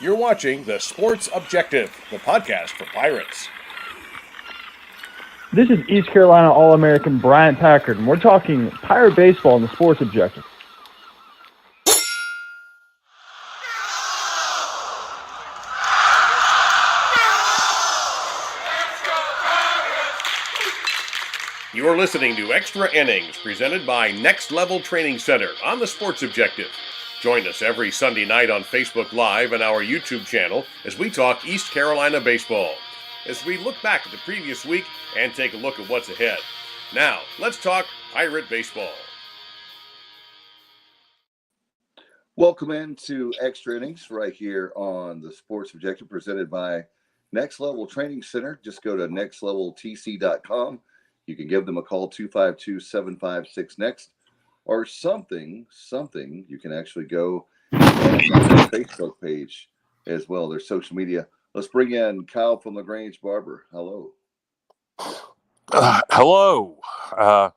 You're watching The Sports Objective, the podcast for Pirates. This is East Carolina All-American Bryant Packard, and we're talking Pirate baseball in The Sports Objective. You are listening to Extra Innings, presented by Next Level Training Center on The Sports Objective. Join us every Sunday night on Facebook Live and our YouTube channel as we talk East Carolina baseball, as we look back at the previous week and take a look at what's ahead. Now, let's talk Pirate baseball. Welcome into Extra Innings right here on The Sports Objective, presented by Next Level Training Center. Just go to nextleveltc.com. You can give them a call, 252-756-NEXT, or something. You can actually go and on their Facebook page as well, their social media. Let's bring in Kyle from LaGrange Barber. Hello. Hello. What's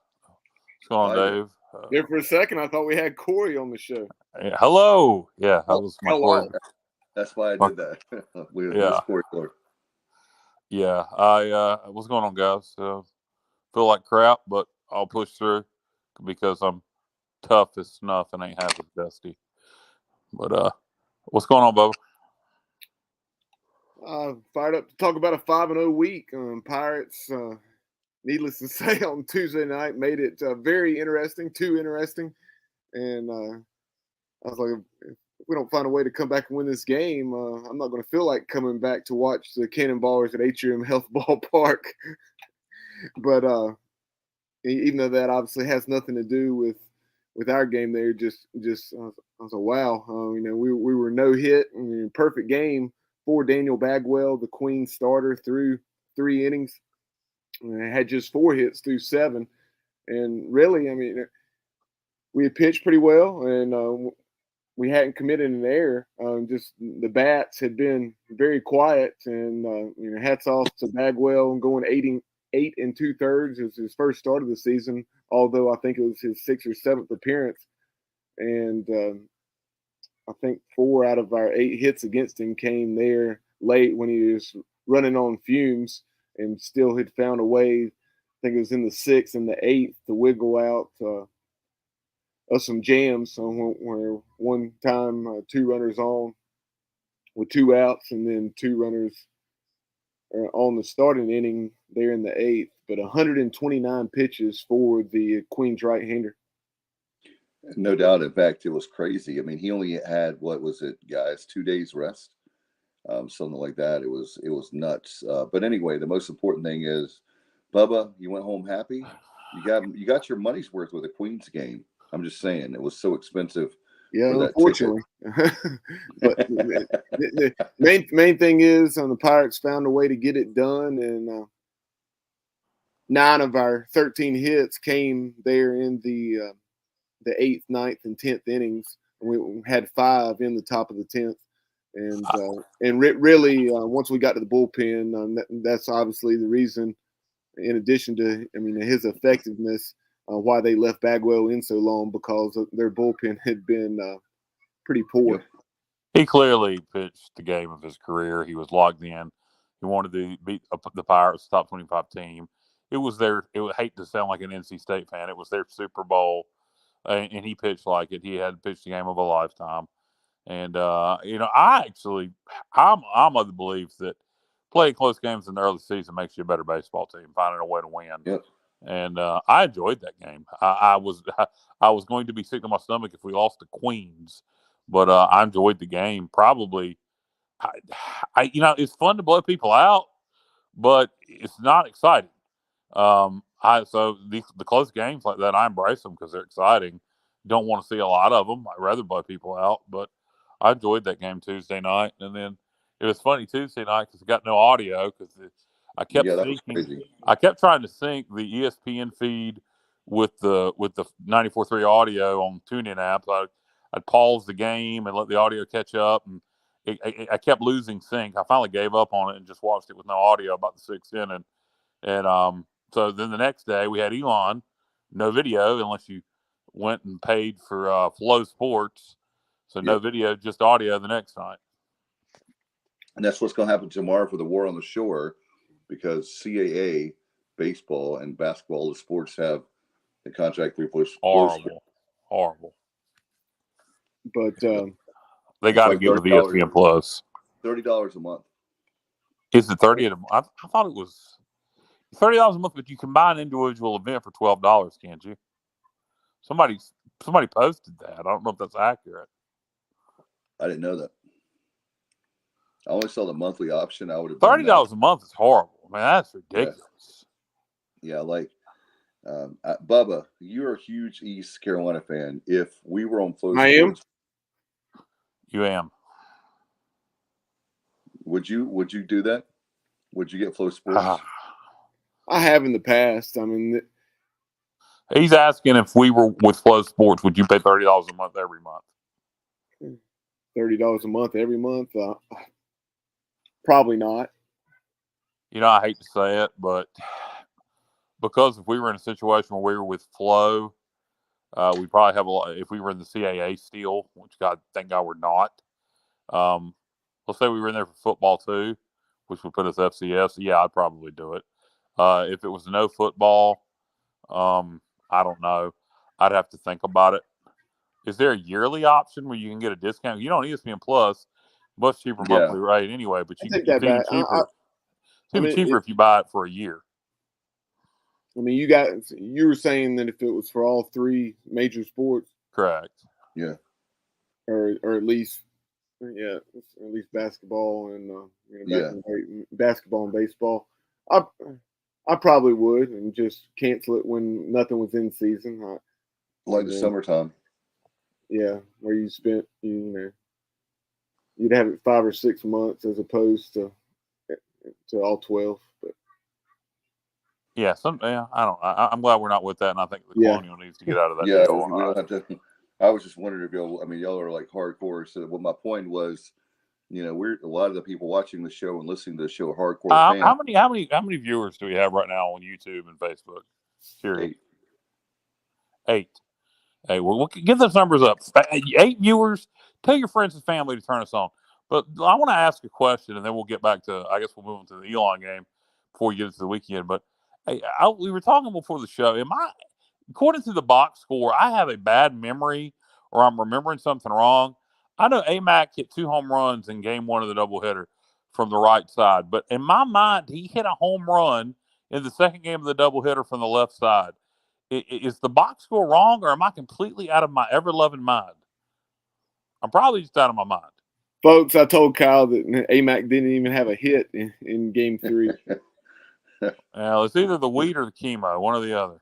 going on, Dave? There for a second, I thought we had Corey on the show. Hello. Yeah, that was my hello. word. That's why I did that. Yeah. Yeah. What's going on, guys? Feel like crap, but I'll push through because I'm tough as snuff and ain't half as dusty. But what's going on, Bubba? Fired up to talk about a 5-0 week. Pirates, needless to say, on Tuesday night made it very interesting, too interesting. And I was like, if we don't find a way to come back and win this game, I'm not going to feel like coming back to watch the Cannonballers at Atrium Health Ballpark. But even though that obviously has nothing to do with our game there, just I was like, wow, we were no hit, perfect game for Daniel Bagwell, the Queen starter, through 3 innings. Had just 4 hits through 7, and really, we had pitched pretty well, and we hadn't committed an error. Just the bats had been very quiet, and hats off to Bagwell going 8 2/3 is his first start of the season, although I think it was his 6th or 7th appearance. And I think 4 out of our 8 hits against him came there late when he was running on fumes, and still had found a way. I think it was in the 6th and the 8th to wiggle out of some jams. Where one time 2 runners on with 2 outs, and then 2 runners on the starting inning there in the 8th, but 129 pitches for the Queen's right-hander. No doubt. In fact, it was crazy. He only had, what was it, guys, 2 days rest, something like that. It was nuts. But anyway, the most important thing is, Bubba, you went home happy. You got your money's worth with a Queen's game. I'm just saying, it was so expensive. Yeah, unfortunately. But the main thing is, the Pirates found a way to get it done, and 9 of our 13 hits came there in the 8th, 9th, and 10th innings. We had 5 in the top of the 10th, and really once we got to the bullpen, that's obviously the reason. In addition to, his effectiveness. Why they left Bagwell in so long, because their bullpen had been pretty poor. He clearly pitched the game of his career. He was locked in. He wanted to beat the Pirates, top 25 team. It was I would hate to sound like an NC State fan. It was their Super Bowl, and he pitched like it. He had pitched the game of a lifetime. And I'm of the belief that playing close games in the early season makes you a better baseball team, finding a way to win. Yep. And I enjoyed that game. I was going to be sick to my stomach if we lost to Queens, but I enjoyed the game. Probably, it's fun to blow people out, but it's not exciting. So the close games like that, I embrace them because they're exciting. Don't want to see a lot of them. I'd rather blow people out, but I enjoyed that game Tuesday night. And then it was funny Tuesday night because it got no audio because I kept trying to sync the ESPN feed with the 94.3 audio on TuneIn apps. I'd pause the game and let the audio catch up, and I kept losing sync. I finally gave up on it and just watched it with no audio about the 6th inning. And so then the next day we had Elon, no video unless you went and paid for Flow Sports. So no video, just audio the next night. And that's what's going to happen tomorrow for the War on the Shore, because CAA, baseball, and basketball, the sports have the contract through Horrible. But They got to like get with $30 ESPN Plus. $30 a month. Is it 30? I thought it was $30 a month, but you can buy an individual event for $12, can't you? Somebody posted that. I don't know if that's accurate. I didn't know that. I only saw the monthly option. I would have $30 a month is horrible. Man, that's ridiculous. Yeah, like Bubba, you're a huge East Carolina fan. If we were on Flow Sports, you am. Would you do that? Would you get Flow Sports? I have in the past. I mean, he's asking if we were with Flow Sports, would you pay $30 a month every month? $30 a month every month? Probably not. You know, I hate to say it, but because if we were in a situation where we were with Flow, we'd probably have a lot. If we were in the CAA still, which thank God we're not. Let's say we were in there for football too, which would put us FCS. Yeah, I'd probably do it. If it was no football, I don't know. I'd have to think about it. Is there a yearly option where you can get a discount? You don't ESPN Plus, much cheaper monthly rate anyway, but you take it's that even back. cheaper. It's even cheaper if you buy it for a year. I mean, you were saying that if it was for all three major sports, correct? Yeah, or at least basketball and basketball and baseball. I probably would, and just cancel it when nothing was in season. Like the summertime. Yeah, where you spent you'd have it 5 or 6 months as opposed to all 12. But yeah, I'm glad we're not with that, and I think the Colonial needs to get out of that. Yeah, we don't have to. I was just wondering if y'all are like hardcore. So what my point was, we're a lot of the people watching the show and listening to the show are hardcore fans. How many viewers do we have right now on YouTube and Facebook? Curious. 8. Hey, we'll get those numbers up. 8 viewers. Tell your friends and family to turn us on. But I want to ask a question, and then we'll get back to. I guess we'll move into the Elon game before we get into the weekend. But hey, we were talking before the show. According to the box score, I have a bad memory, or I'm remembering something wrong. I know AMAC hit 2 home runs in game 1 of the doubleheader from the right side, but in my mind, he hit a home run in the second game of the doubleheader from the left side. Is the box score wrong, or am I completely out of my ever-loving mind? I'm probably just out of my mind. Folks, I told Kyle that AMAC didn't even have a hit in game 3. Well, it's either the weed or the chemo, one or the other.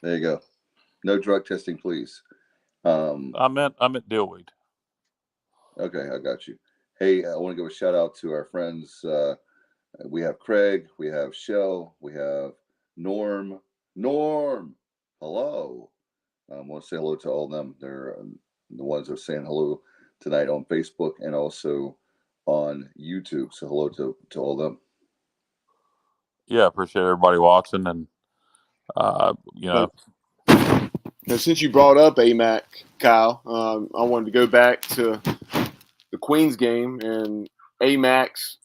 There you go. No drug testing, please. I meant dillweed. Okay, I got you. Hey, I want to give a shout out to our friends. We have Craig, we have Shell, we have Norm. Hello. I want to say hello to all of them. They're the ones that are saying hello tonight on Facebook and also on YouTube. So hello to all of them. Yeah, appreciate everybody watching, and Since you brought up AMAC, Kyle, I wanted to go back to the Queens game and AMAC's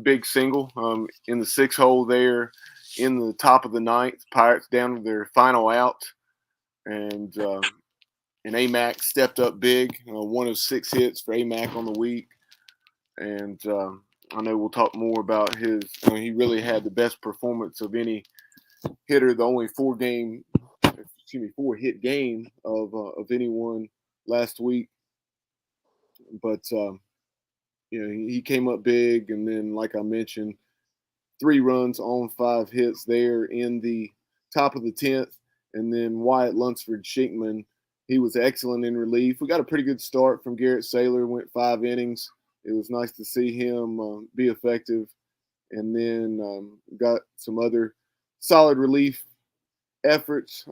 big single in the 6 hole there in the top of the 9th. Pirates down to their final out, and AMAC stepped up big. 1 of 6 hits for AMAC on the week, and I know we'll talk more about his. He really had the best performance of any hitter. The only 4 hit game of anyone last week, but he came up big, and then like I mentioned, 3 runs on 5 hits there in the top of the 10th, and then Wyatt Lunsford-Sheikman, he was excellent in relief. We got a pretty good start from Garrett Saylor, went 5 innings. It was nice to see him be effective, and then got some other solid relief efforts,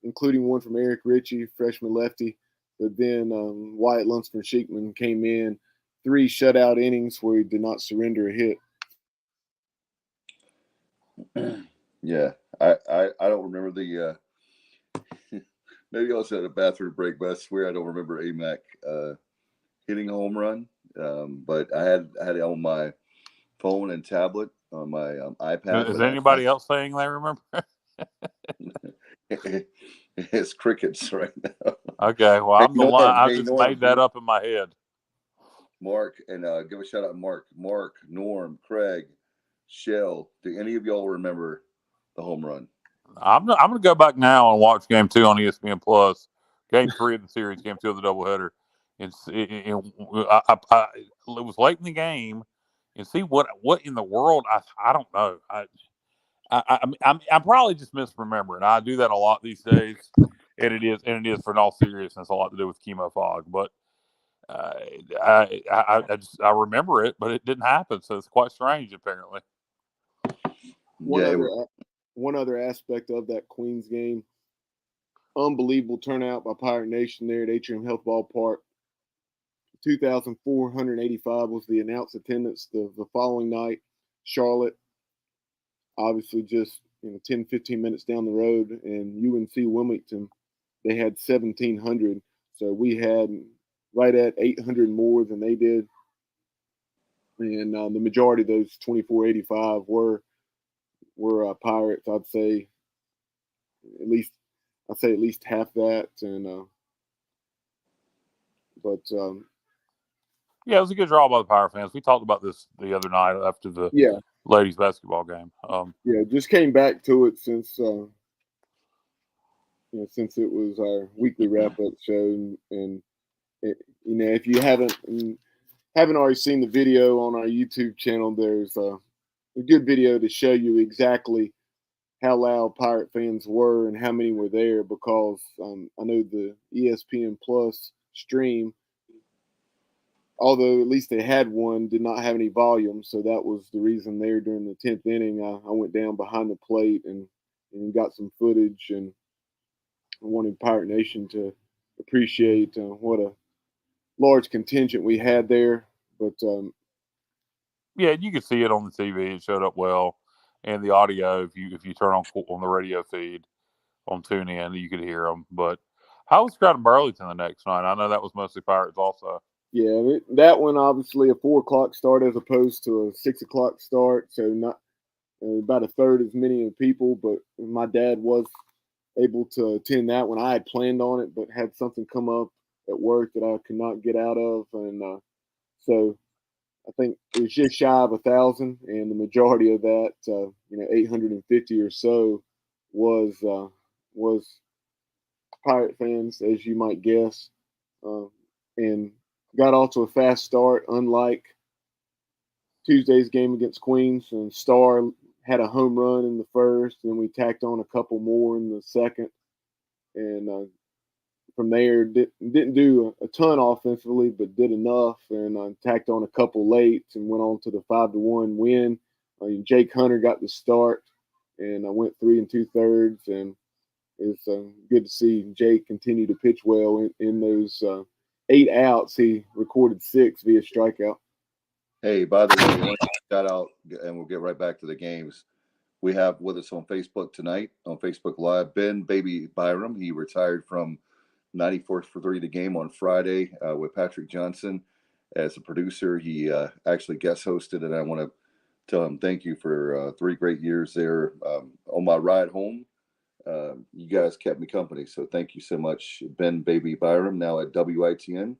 including one from Eric Ritchie, freshman lefty. But then Wyatt Lunsford-Sheikman came in, 3 shutout innings where he did not surrender a hit. Yeah, I don't remember the. Maybe I was at a bathroom break, but I swear I don't remember AMAC hitting a home run. But I had it on my phone and tablet on my iPad. Is But anybody else saying they remember? it's crickets right now. Okay, well, Hey, I'm the line. Norm. I Hey, just Norm. made that up in my head. Mark, and give a shout out, Mark, Norm, Craig, Shell. Do any of y'all remember the home run? I'm going to go back now and watch Game 2 on ESPN Plus. Game 3 of the series, Game 2 of the doubleheader. And it was late in the game, and see what in the world. I don't know. I'm probably just misremembering. I do that a lot these days, and it is for all seriousness a lot to do with chemo fog. But I remember it, but it didn't happen, so it's quite strange apparently. One other aspect of that Queens game, unbelievable turnout by Pirate Nation there at Atrium Health Ballpark. 2,485 was the announced attendance the following night. Charlotte, obviously just 10, 15 minutes down the road, and UNC Wilmington, they had 1,700. So we had right at 800 more than they did. And the majority of those 2,485 were Pirates. I'd say at least half that. And yeah, it was a good draw by the Pirate fans. We talked about this the other night after the ladies basketball game. Just came back to it since since it was our weekly wrap up show, and if you haven't already seen the video on our YouTube channel, there's a good video to show you exactly how loud Pirate fans were and how many were there, because I know the ESPN Plus stream, although at least they had one, did not have any volume. So that was the reason there during the 10th inning. I went down behind the plate and got some footage, and I wanted Pirate Nation to appreciate what a large contingent we had there. But yeah, you could see it on the TV. It showed up well, and the audio. If you turn on the radio feed on TuneIn, you could hear them. But how was crowd in Burlington the next night? I know that was mostly Pirates also. Yeah, that one obviously a 4:00 start as opposed to a 6:00 start, so not about a third as many of people. But my dad was able to attend that one. I had planned on it, but had something come up at work that I could not get out of, and so I think it was just shy of 1,000, and the majority of that, 850 or so, was Pirate fans, as you might guess, and got off to a fast start. Unlike Tuesday's game against Queens, and Star had a home run in the first, and we tacked on a couple more in the second, and from there didn't do a ton offensively, but did enough, and tacked on a couple late and went on to the 5-1 win. Jake Hunter got the start, and I went 3 2/3, and it's good to see Jake continue to pitch well in those 8 outs. He recorded 6 via strikeout. Hey, by the way, I want to shout out, and we'll get right back to the games. We have with us on Facebook tonight, on Facebook Live, Ben Baby Byram. He retired from 94 for 3 the game on Friday with Patrick Johnson as a producer. He actually guest hosted, and I want to tell him thank you for 3 great years there. On my ride home, you guys kept me company, so thank you so much, Ben Baby Byram, now at WITN.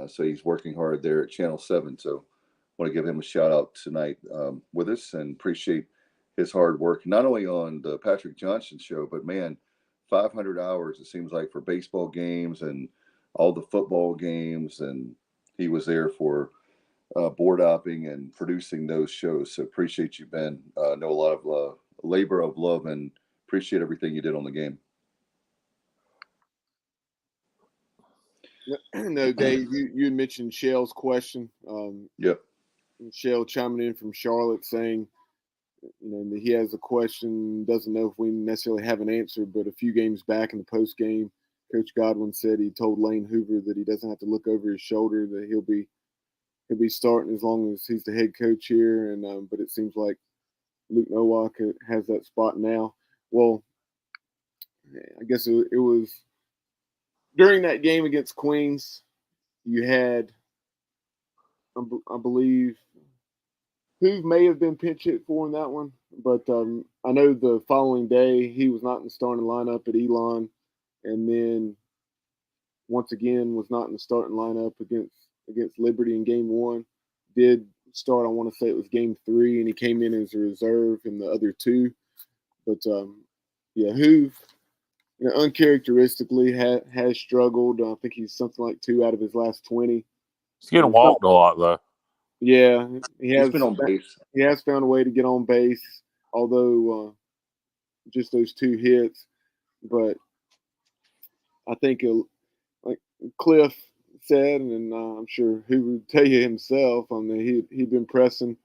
So he's working hard there at Channel 7. So I want to give him a shout out tonight with us, and appreciate his hard work, not only on the Patrick Johnson show, but man, 500 hours, it seems like, for baseball games and all the football games. And he was there for board opping and producing those shows. So appreciate you, Ben. Know a lot of labor of love, and appreciate everything you did on the game. No, Dave, you had mentioned Shell's question. Yep. Shell chiming in from Charlotte saying, that he has a question, doesn't know if we necessarily have an answer, but a few games back in the post game, Coach Godwin said he told Lane Hoover that he doesn't have to look over his shoulder, that he'll be starting as long as he's the head coach here. And but it seems like Luke Nowak has that spot now. Well, I guess it was during that game against Queens. You had I believe Hoove may have been pinch hit for in that one, but I know the following day he was not in the starting lineup at Elon, and then once again was not in the starting lineup against Liberty in game 1. Did start, I want to say it was game 3, and he came in as a reserve in the other 2. But Hoove, uncharacteristically has struggled. I think he's something like 2 out of his last 20. He's getting walked a lot though. Yeah, he's been on base. He has found a way to get on base, although just those 2 hits. But I think, like Cliff said, and I'm sure he would tell you himself, I mean, he'd been pressing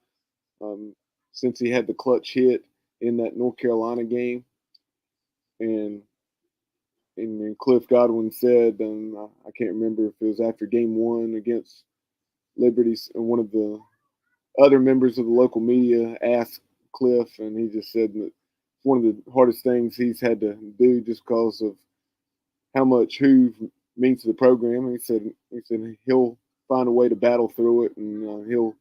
since he had the clutch hit in that North Carolina game. And Cliff Godwin said, and I can't remember if it was after game 1 against Liberty, and one of the other members of the local media asked Cliff, and he just said that it's one of the hardest things he's had to do just because of how much Hoove means to the program. He said he'll find a way to battle through it, and he'll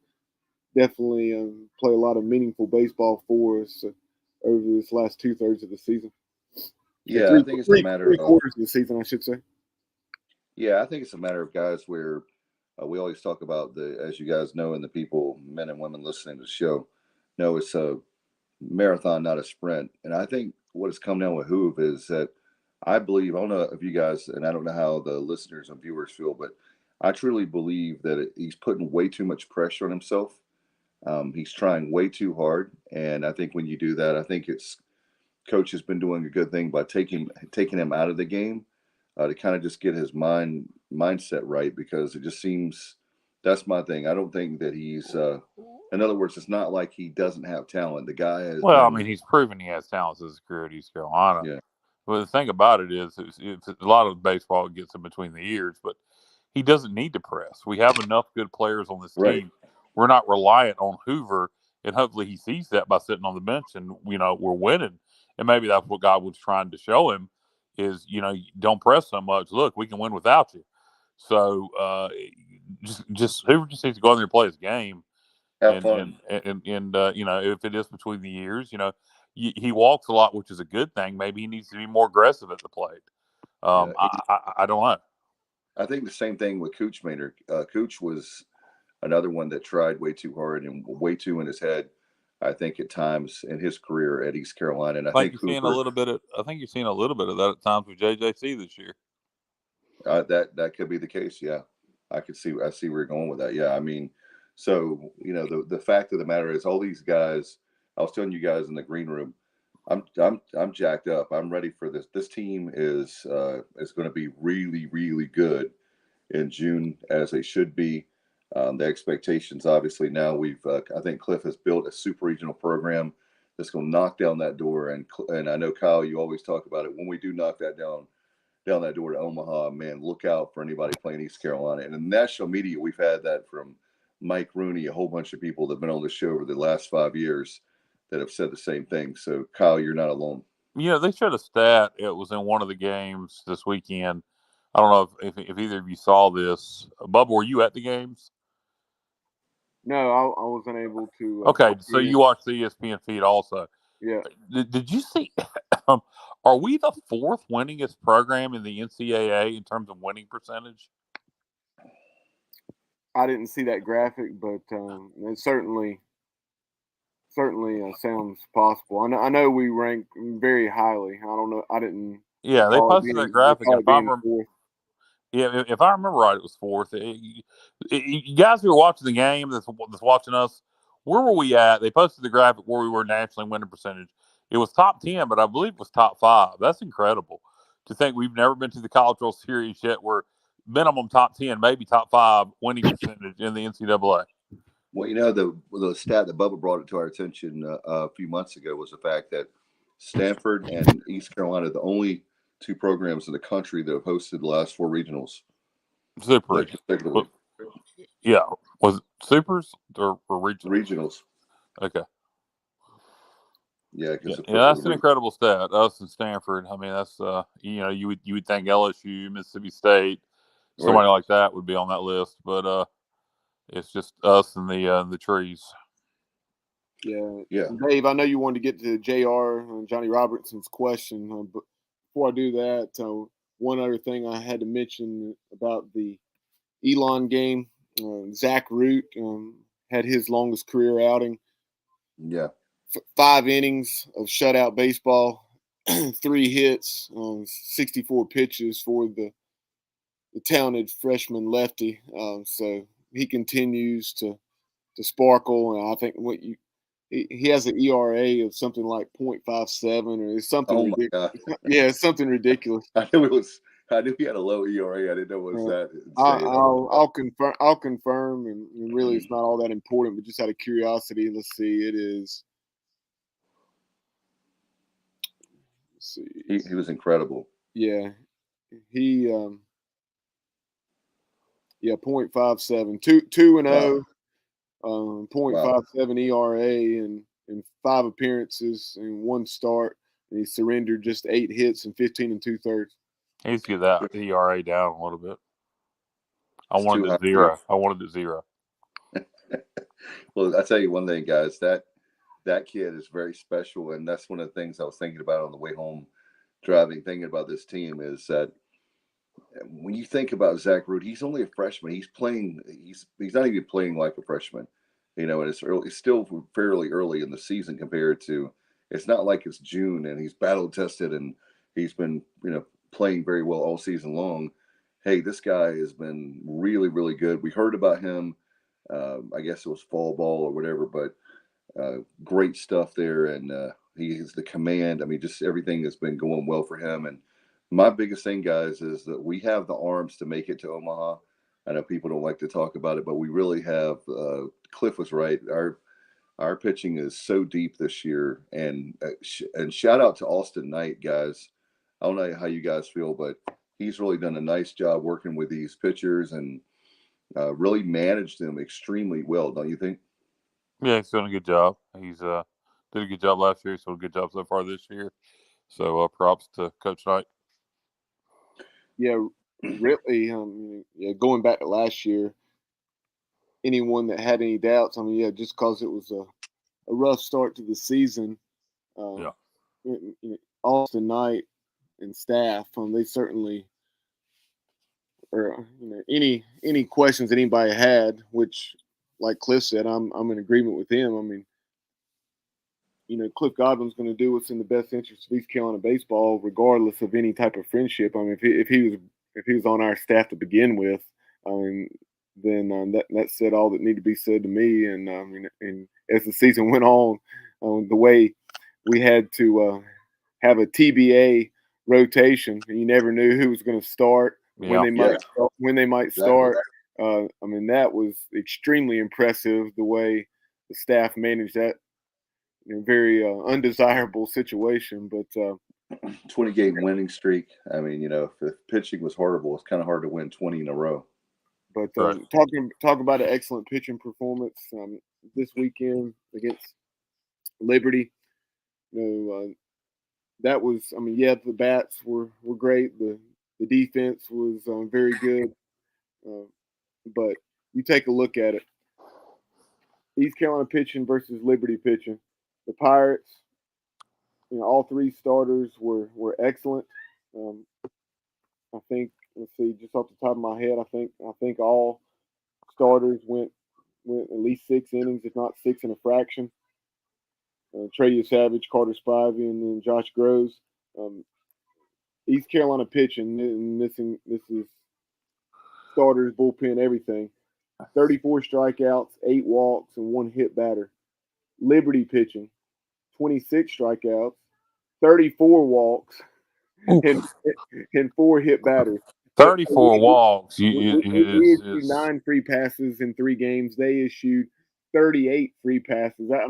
definitely play a lot of meaningful baseball for us over this last 2/3 of the season. Yeah, I think it's a matter of 3/4 of the season, I should say. Yeah, I think it's a matter of guys where we always talk about as you guys know, and the people, men and women listening to the show, know it's a marathon, not a sprint. And I think what has come down with Hoove is that I believe, I don't know if you guys, and I don't know how the listeners and viewers feel, but I truly believe that he's putting way too much pressure on himself. He's trying way too hard. And I think when you do that, I think coach has been doing a good thing by taking him out of the game to kind of just get his mindset right, because it just seems, that's my thing. I don't think that he's, in other words, it's not like he doesn't have talent. The guy has. Well, I mean, he's proven he has talent as a career at East Carolina. Yeah. Well, the thing about it is, it's a lot of baseball gets in between the ears, but he doesn't need to press. We have enough good players on this team. We're not reliant on Hoover, and hopefully he sees that by sitting on the bench, and we're winning. And maybe that's what God was trying to show him is, don't press so much. Look, we can win without you. So just Hoover just needs to go in there and play his game. Have fun. And if it is between the years, he walks a lot, which is a good thing. Maybe he needs to be more aggressive at the plate. I don't know. I think the same thing with Cooch Maynard. Cooch was another one that tried way too hard and way too in his head, I think, at times in his career at East Carolina. And I think you're seeing a little bit of that at times with JJC this year. That could be the case. Yeah, I see where you're going with that. Yeah, I mean, so the fact of the matter is, all these guys. I was telling you guys in the green room, I'm jacked up. I'm ready for this. This team is going to be really, really good in June, as they should be. The expectations, obviously, now I think Cliff has built a super regional program that's going to knock down that door. And I know, Kyle, you always talk about it. When we do knock that down that door to Omaha, man, look out for anybody playing East Carolina. And in the national media, we've had that from Mike Rooney, a whole bunch of people that have been on the show over the last 5 years that have said the same thing. So, Kyle, you're not alone. They showed a stat. It was in one of the games this weekend. I don't know if either of you saw this. Bubba, were you at the games? No, I wasn't able to. Okay, so you watched the ESPN feed also. Yeah. Did you see? Are we the 4th winningest program in the NCAA in terms of winning percentage? I didn't see that graphic, but it certainly sounds possible. I know we rank very highly. I don't know. I didn't. Yeah, they posted that graphic. If I remember right, it was 4th. You guys who are watching the game, that's watching us, where were we at? They posted the graphic where we were nationally winning percentage. It was top 10, but I believe it was top 5. That's incredible to think we've never been to the College World Series yet. We're minimum top 10, maybe top 5 winning percentage in the NCAA. Well, the stat that Bubba brought it to our attention a few months ago was the fact that Stanford and East Carolina are the only 2 programs in the country that have hosted the last 4 regionals. Super. Yeah. Was it supers or regionals? Regionals. Okay. Yeah, that's an incredible stat. Us and Stanford. I mean, that's you would think LSU, Mississippi State, somebody like that would be on that list, but It's just us and the trees. Yeah. Dave, I know you wanted to get to JR and Johnny Robertson's question, but before I do that, one other thing I had to mention about the Elon game, Zach Root had his longest career outing. Yeah. 5 innings of shutout baseball, 3 hits, 64 pitches for the talented freshman lefty. So he continues to sparkle, and I think he has an ERA of something like 0.57 or it's something Oh my ridiculous. God. Yeah, it's something ridiculous. I knew he had a low ERA. I didn't know it was that insane. I'll confirm, and really it's not all that important, but just out of curiosity, let's see. It is. Let's see. He was incredible. Yeah, he 0.57, 2-0, 0.57 ERA and 5 appearances and 1 start. And he surrendered just 8 hits and 15 2/3. He needs to get that ERA down a little bit. I It's wanted too it high. 0. I wanted it 0. Well, I tell you one thing, guys. That kid is very special, and that's one of the things I was thinking about on the way home, driving, thinking about this team is that when you think about Zach Root, he's only a freshman. He's playing. He's not even playing like a freshman, and it's still fairly early in the season compared to. It's not like it's June and he's battle tested and he's been playing very well all season long. Hey, this guy has been really, really good. We heard about him. I guess it was fall ball or whatever, but great stuff there. And he is the command. I mean, just everything has been going well for him. And my biggest thing, guys, is that we have the arms to make it to Omaha. I know people don't like to talk about it, but we really have. Cliff was right. Our pitching is so deep this year, and shout out to Austin Knight, guys. I don't know how you guys feel, but he's really done a nice job working with these pitchers and really managed them extremely well. Don't you think? Yeah, he's doing a good job. He's did a good job last year. He's doing a good job so far this year. So props to Coach Knight. Yeah, really. Going back to last year, anyone that had any doubts, just because it was a rough start to the season, Yeah. Austin Knight and staff, they certainly, or any questions that anybody had, which, like Cliff said, I'm in agreement with him. I mean, Cliff Godwin's going to do what's in the best interest of East Carolina baseball, regardless of any type of friendship. I mean, if he was on our staff to begin with, I mean, then that said all that needed to be said to me. And and as the season went on, the way we had to have a TBA rotation, you never knew who was going to start, when they might start. I mean, that was extremely impressive the way the staff managed that very undesirable situation. But 20-game winning streak. I mean, if the pitching was horrible, it's kind of hard to win 20 in a row. But talk about an excellent pitching performance this weekend against Liberty. That was, the bats were great. The defense was very good. But you take a look at it. East Carolina pitching versus Liberty pitching. The Pirates, all 3 starters were excellent. I think, let's see, just off the top of my head, I think all starters went at least 6 innings, if not 6 and a fraction. Trey Savage, Carter Spivey, and then Josh Groves. East Carolina pitching, and this is starters, bullpen, everything. 34 strikeouts, 8 walks, and 1 hit batter. Liberty pitching, 26 strikeouts, 34 walks, and 4 hit batters. 34 walks. We issued 9 free passes in 3 games. They issued 38 free passes. I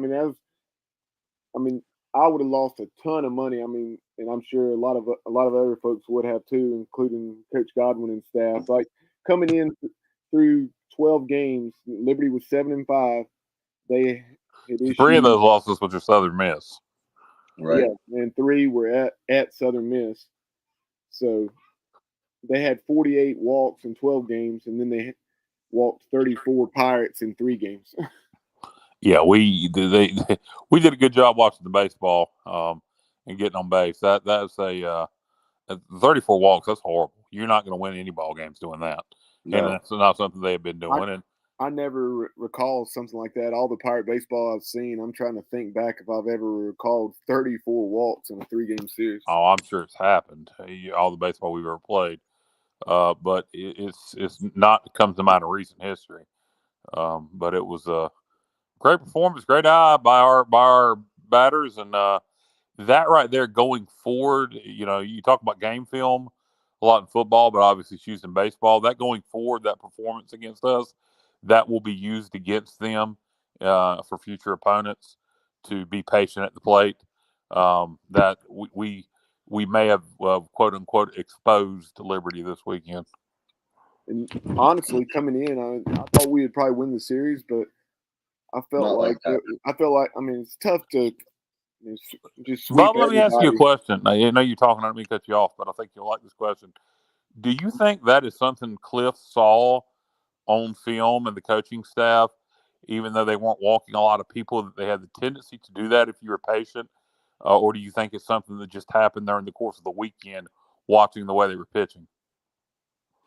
would have lost a ton of money. And I'm sure a lot of other folks would have too, including Coach Godwin and staff. Like coming in through 12 games, Liberty was 7-5. They had issued 3 of those losses was your Southern Miss. Right. Yeah, and 3 were at Southern Miss. So they had 48 walks in 12 games, and then walked 34 Pirates in 3 games. Yeah, we did a good job watching the baseball and getting on base. That's a 34 walks. That's horrible. You're not going to win any ball games doing that, and No, that's not something they have been doing. And I never recall something like that. All the Pirate baseball I've seen, I'm trying to think back if I've ever recalled 34 walks in a 3-game series. oh, I'm sure it's happened. All the baseball we've ever played, but it's not comes to mind in recent history. But it was a great performance, great eye by our batters, and that right there going forward. You talk about game film a lot in football, but obviously it's used in baseball. That going forward, that performance against us, that will be used against them for future opponents to be patient at the plate. That we may have quote unquote exposed Liberty this weekend. And honestly, coming in, I thought we would probably win the series, but I felt not like that. I mean, it's tough to just sweep Bob, let me ask you a everybody. question. I know you're talking. I don't mean to cut you off, but I think you'll like this question. Do you think that is something Cliff saw on film and the coaching staff, even though they weren't walking a lot of people, that they had the tendency to do that if you were patient? Or do you think it's something that just happened during the course of the weekend, watching the way they were pitching?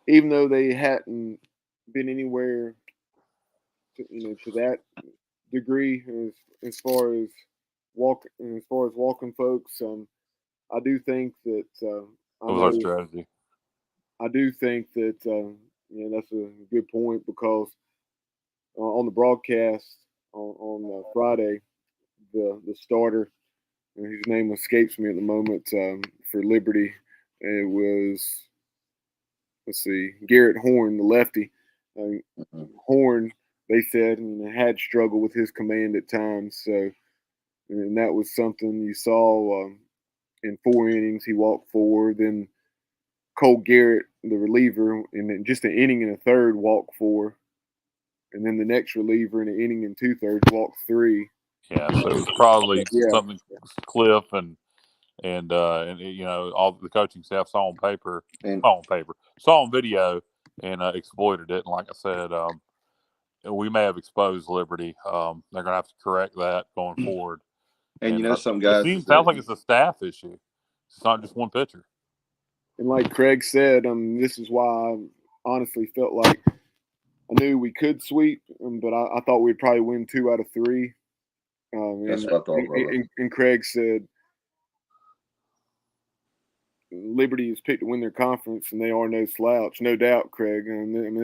Even though they hadn't been anywhere, to that degree as far as walking folks, I do think that What was our strategy? I do think that that's a good point because on the broadcast on Friday, the starter, whose name escapes me at the moment, for Liberty, it was, let's see, Garrett Horn, the lefty. Horn, they said, had struggled with his command at times. So, and that was something you saw in 4 innings. He walked 4. Then Cole Garrett, the reliever, and then just an inning and a third, walked 4. And then the next reliever in an inning and 2/3 walked 3. Yeah, so it was probably Yeah. something Cliff and all the coaching staff saw on video, and exploited it. And like I said, we may have exposed Liberty. They're going to have to correct that going forward. And some it guys sounds like it's a staff issue. It's not just one pitcher. And like Craig said, this is why I honestly felt like I knew we could sweep, but I thought we'd probably win 2 out of 3. That's what I thought, and Craig said Liberty is picked to win their conference, and they are no slouch, no doubt, Craig. I mean,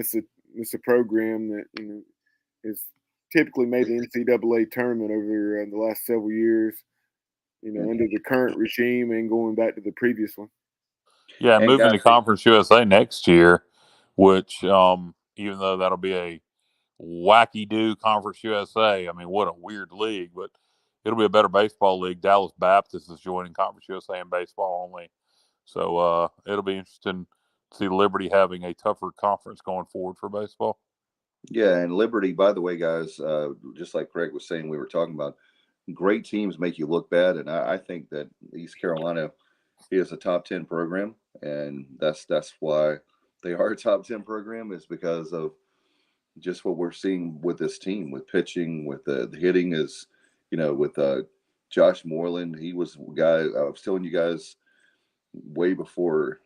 it's a program that has typically made the NCAA tournament over the last several years. Under the current regime and going back to the previous one. Yeah, moving to Conference USA next year, which even though that'll be a wacky-do Conference USA, I mean, what a weird league, but it'll be a better baseball league. Dallas Baptist is joining Conference USA in baseball only. So it'll be interesting to see Liberty having a tougher conference going forward for baseball. Yeah, and Liberty, by the way, guys, just like Greg was saying, we were talking about, great teams make you look bad, and I think that East Carolina is a top 10 program, and that's why they are a top 10 program, is because of just what we're seeing with this team, with pitching, with the hitting is, with Josh Moreland. He was a guy I was telling you guys way before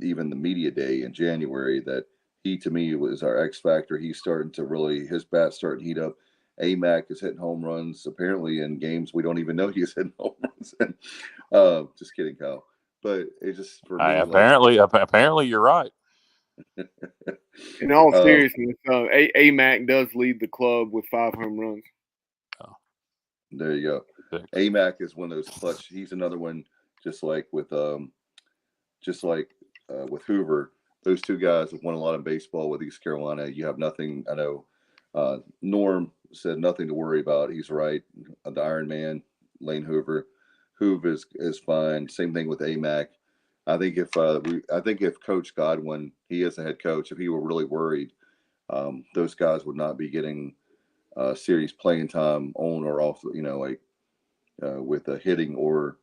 even the media day in January that he, to me, was our X factor. He's starting to really, his bat's starting to heat up. AMAC is hitting home runs apparently in games we don't even know he's hitting home runs. And, just kidding, Kyle. But it's just for me. Apparently, you're right. In all seriousness, AMAC does lead the club with 5 home runs. Oh. There you go. AMAC is one of those clutch. He's another one, just like with Hoover. Those two guys have won a lot in baseball with East Carolina. You have nothing. I know Norm said nothing to worry about. He's right. The Iron Man, Lane Hoover. Hoove is fine. Same thing with AMAC. I think if Coach Godwin, he is the head coach, if he were really worried, those guys would not be getting serious playing time on or off. With hitting or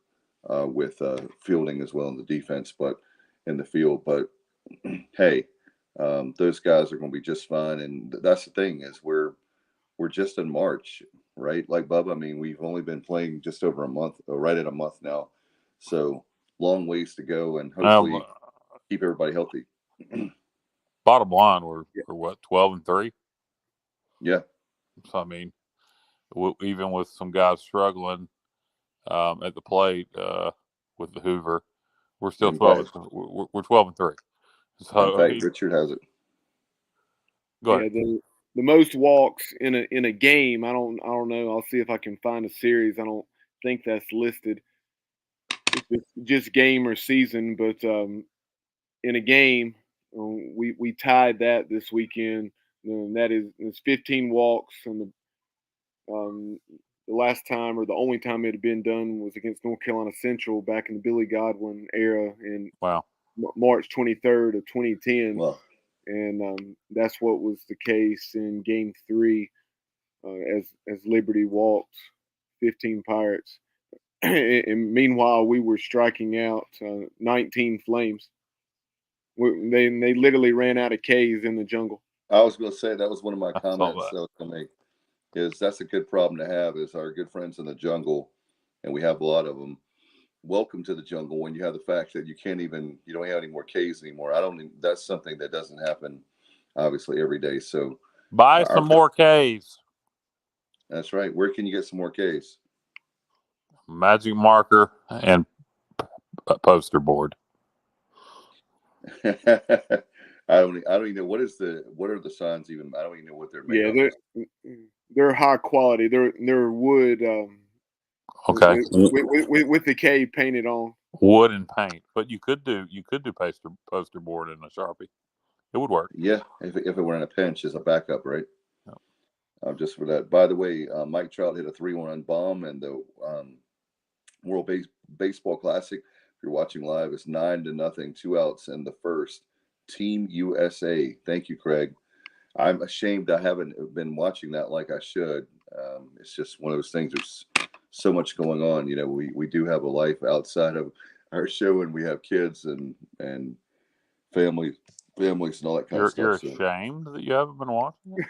with fielding as well in the defense, but in the field. But hey, Those guys are going to be just fine. And that's the thing is we're just in March, right? Like Bubba, I mean, we've only been playing just over a month, right at a month now. So long ways to go, and hopefully keep everybody healthy. Bottom line, we're what, 12-3? Yeah. So I mean, even with some guys struggling at the plate with the Hoover, we're still 12. We're 12-3. So in fact, Richard has it. Go ahead. Yeah, the most walks in a game. I don't know. I'll see if I can find a series. I don't think that's listed. It's just game or season, but in a game, we tied that this weekend. And that is it's 15 walks, and the last time or the only time it had been done was against North Carolina Central back in the Billy Godwin era in March 23rd of 2010. Wow. And that's what was the case in Game 3 as Liberty walked 15 Pirates. And meanwhile, we were striking out 19 Flames. They literally ran out of Ks in the jungle. I was going to say that was one of my comments that I was going to make. Is that's a good problem to have, is our good friends in the jungle, and we have a lot of them. Welcome to the jungle when you have the fact that you don't have any more Ks anymore. That's something that doesn't happen obviously every day. So buy some more Ks. That's right. Where can you get some more Ks? Magic marker and poster board. I don't even know what are the signs even. I don't even know what they're made of. They're high quality. They're wood. Okay. With the K painted on. Wood and paint, but you could do poster board and a Sharpie. It would work. Yeah, if it were in a pinch as a backup, right? Just for that. By the way, Mike Trout hit a 3-1 bomb, and the World Baseball Classic. If you're watching live, it's 9-0, 2 outs in the first. Team USA. Thank you, Craig. I'm ashamed I haven't been watching that like I should. It's just one of those things. There's so much going on. You know, we do have a life outside of our show, and we have kids and families and all that kind of stuff. You're ashamed that you haven't been watching it?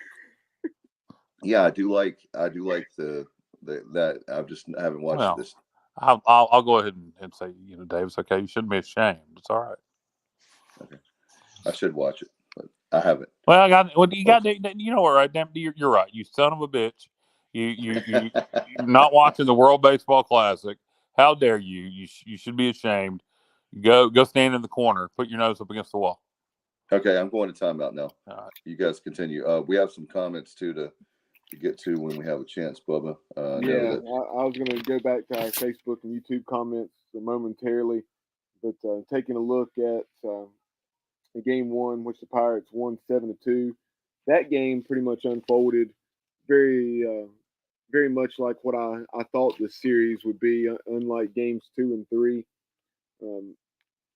Yeah, I do like the that I haven't watched this. I'll go ahead and say, Dave, it's okay. You shouldn't be ashamed. It's all right. Okay, I should watch it, but I haven't. Well, you know what, right? You're right. You son of a bitch. You're not watching the World Baseball Classic. How dare you? You should be ashamed. Go stand in the corner. Put your nose up against the wall. Okay, I'm going to timeout now. All right. You guys continue. We have some comments too to get to when we have a chance, Bubba. I was going to go back to our Facebook and YouTube comments momentarily, but taking a look at the game one, which the Pirates won 7-2. That game pretty much unfolded very much like what I thought the series would be, unlike games 2 and 3.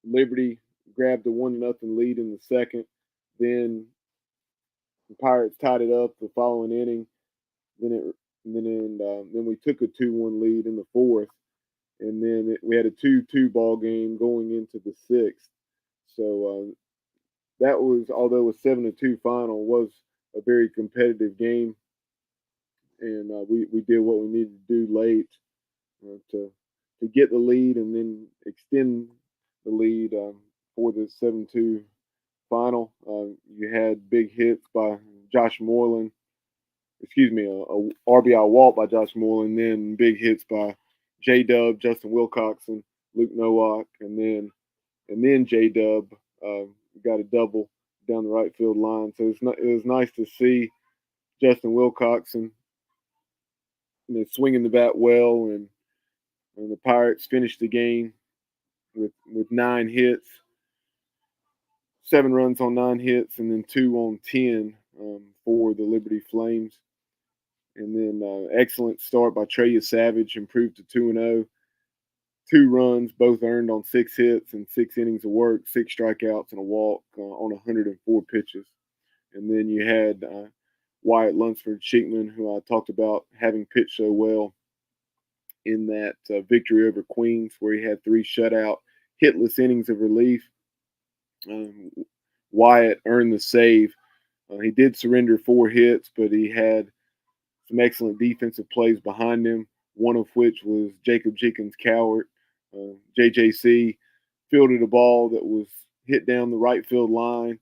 Liberty grabbed a 1-0 lead in the second. Then the Pirates tied it up the following inning. Then we took a 2-1 lead in the fourth, and then we had a 2-2 ball game going into the sixth. So that was, although a 7-2 final, was a very competitive game, and we did what we needed to do late to get the lead and then extend the lead for the 7-2 final. You had big hits by Josh Moreland. Excuse me, a RBI walk by Josh Moreland, then big hits by J-Dub, Justin Wilcoxon, Luke Nowak, and then J-Dub got a double down the right field line. So it was nice to see Justin Wilcoxon swinging the bat well, and the Pirates finished the game with 9 hits, 7 runs on 9 hits, and then 2 on 10 for the Liberty Flames. And then excellent start by Treya Savage, improved to 2-0. 2 runs, both earned on 6 hits and 6 innings of work, 6 strikeouts and a walk on 104 pitches. And then you had Wyatt Lunsford-Sheikman, who I talked about having pitched so well in that victory over Queens, where he had 3 shutout, hitless innings of relief. Wyatt earned the save. He did surrender 4 hits, but he had some excellent defensive plays behind him, one of which was Jacob Jenkins Cowart. JJC fielded a ball that was hit down the right field line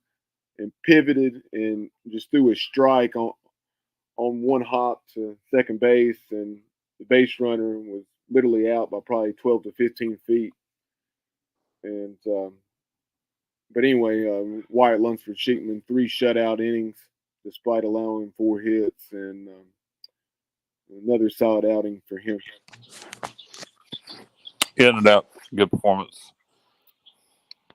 and pivoted and just threw a strike on one hop to second base, and the base runner was literally out by probably 12 to 15 feet. And but anyway, Wyatt Lunsford Sheikman, 3 shutout innings despite allowing 4 hits, and another solid outing for him. Yeah, no doubt. Good performance.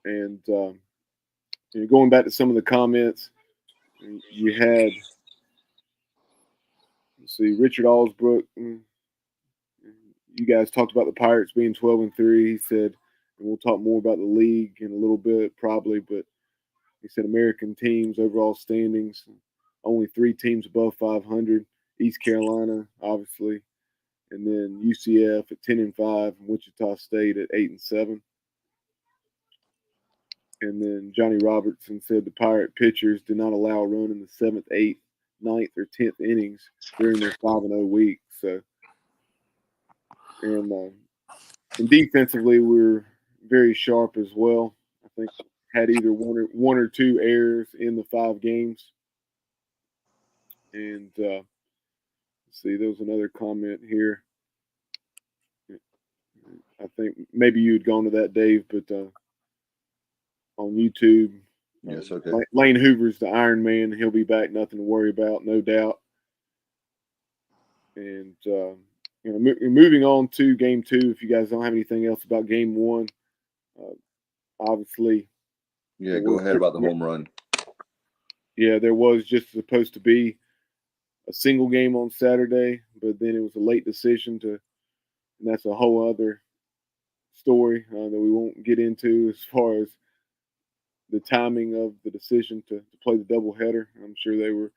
And going back to some of the comments, you had, let's see, Richard Allsbrook. You guys talked about the Pirates being 12-3. He said, and we'll talk more about the league in a little bit probably, but he said American teams, overall standings, only 3 teams above 500. East Carolina, obviously, and then UCF at 10-5, and Wichita State at 8-7. And then Johnny Robertson said the Pirate pitchers did not allow a run in the 7th, 8th, 9th, or 10th innings during their 5-0 week. So, and defensively, we're very sharp as well. I think had either one or 2 errors in the 5 games. And let's see, there was another comment here. I think maybe you had gone to that, Dave, but on YouTube. Yes, okay. Lane Hoover's the Iron Man. He'll be back. Nothing to worry about, no doubt. And moving on to Game 2. If you guys don't have anything else about Game 1, obviously. Yeah, go ahead about the home run. Yeah, there was just supposed to be a single game on Saturday, but then it was a late decision and that's a whole other story that we won't get into as far as the timing of the decision to play the doubleheader. I'm sure they were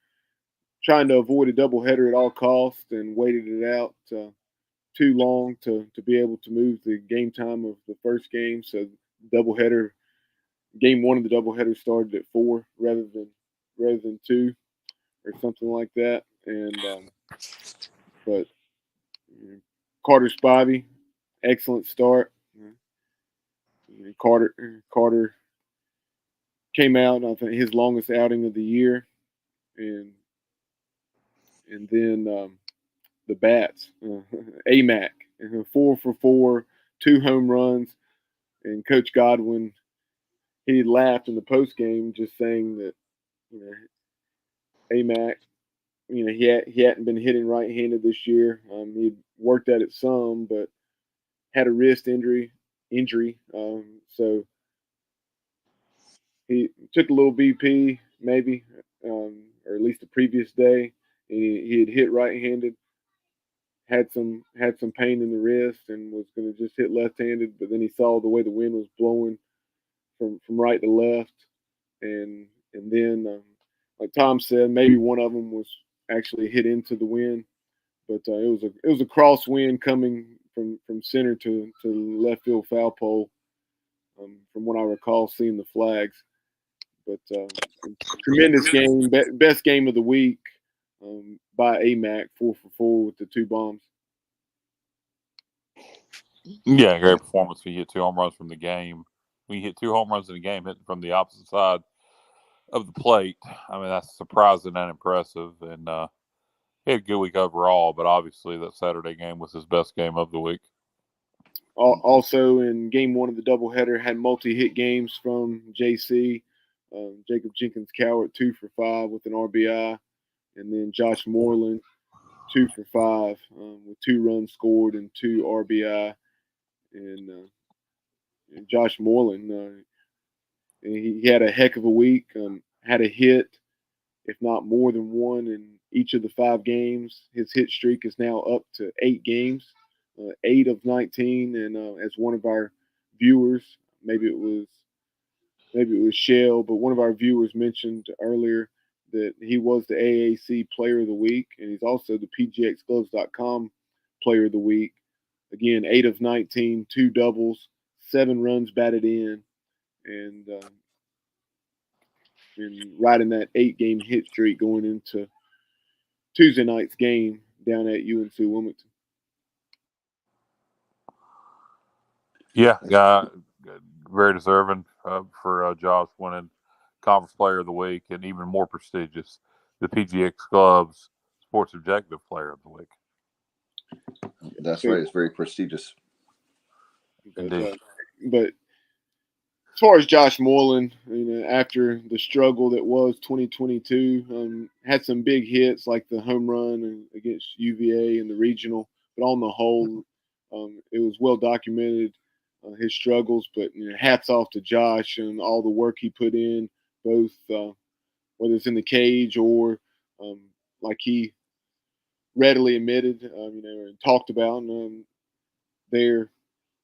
trying to avoid a doubleheader at all costs and waited it out too long to be able to move the game time of the first game. So doubleheader, Game 1 of the doubleheader started at 4 rather than 2 or something like that. And but Carter Spivey, excellent start. Carter came out, I think, his longest outing of the year, and then the bats, AMAC, 4 for 4, 2 home runs, and Coach Godwin, he laughed in the post game, just saying that AMAC, he hadn't been hitting right-handed this year. He'd worked at it some, but had a wrist injury. So he took a little BP, maybe, or at least the previous day. He had hit right-handed, had some pain in the wrist, and was going to just hit left-handed. But then he saw the way the wind was blowing from right to left, and then, like Tom said, maybe one of them was actually hit into the wind. But it was a cross wind coming from center to left field foul pole. From what I recall, seeing the flags. But tremendous game, best game of the week by AMAC, 4 for 4 with the 2 bombs. Yeah, great performance. He hit 2 home runs from the game. When you hit 2 home runs in a game, hitting from the opposite side of the plate, I mean, that's surprising and impressive. And he had a good week overall, but obviously that Saturday game was his best game of the week. Also, in Game 1 of the doubleheader, had multi-hit games from JC. Jacob Jenkins Cowart, 2 for 5 with an RBI. And then Josh Moreland, 2 for 5 with 2 runs scored and 2 RBI. And Josh Moreland, he had a heck of a week. Had a hit, if not more than one, in each of the 5 games. His hit streak is now up to 8 games, 8 of 19. And as one of our viewers, maybe it was Shell, but one of our viewers mentioned earlier that he was the AAC Player of the Week, and he's also the PGXGloves.com Player of the Week. Again, 8 of 19, 2 doubles, 7 runs batted in, and and riding that 8-game hit streak going into Tuesday night's game down at UNC Wilmington. Yeah, very deserving for Josh winning Conference Player of the Week, and even more prestigious, the PGX Club's Sports Objective Player of the Week. That's right. It's very prestigious. Indeed. But as far as Josh Moreland, after the struggle that was 2022, had some big hits like the home run against UVA in the regional. But on the whole, it was well documented, his struggles. But hats off to Josh and all the work he put in, both whether it's in the cage or like he readily admitted, and talked about there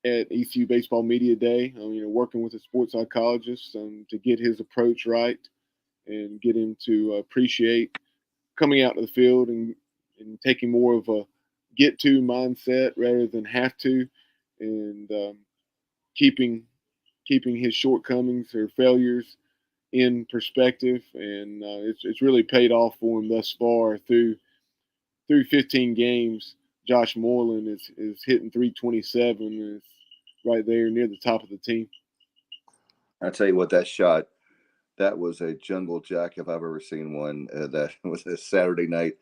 at ECU Baseball Media Day, working with a sports psychologist to get his approach right and get him to appreciate coming out to the field and taking more of a get-to mindset rather than have to, and keeping his shortcomings or failures in perspective. And it's really paid off for him thus far through 15 games. Josh Moreland is hitting 327 and is right there near the top of the team. I tell you what, that shot, that was a jungle jack if I've ever seen one. That was a Saturday night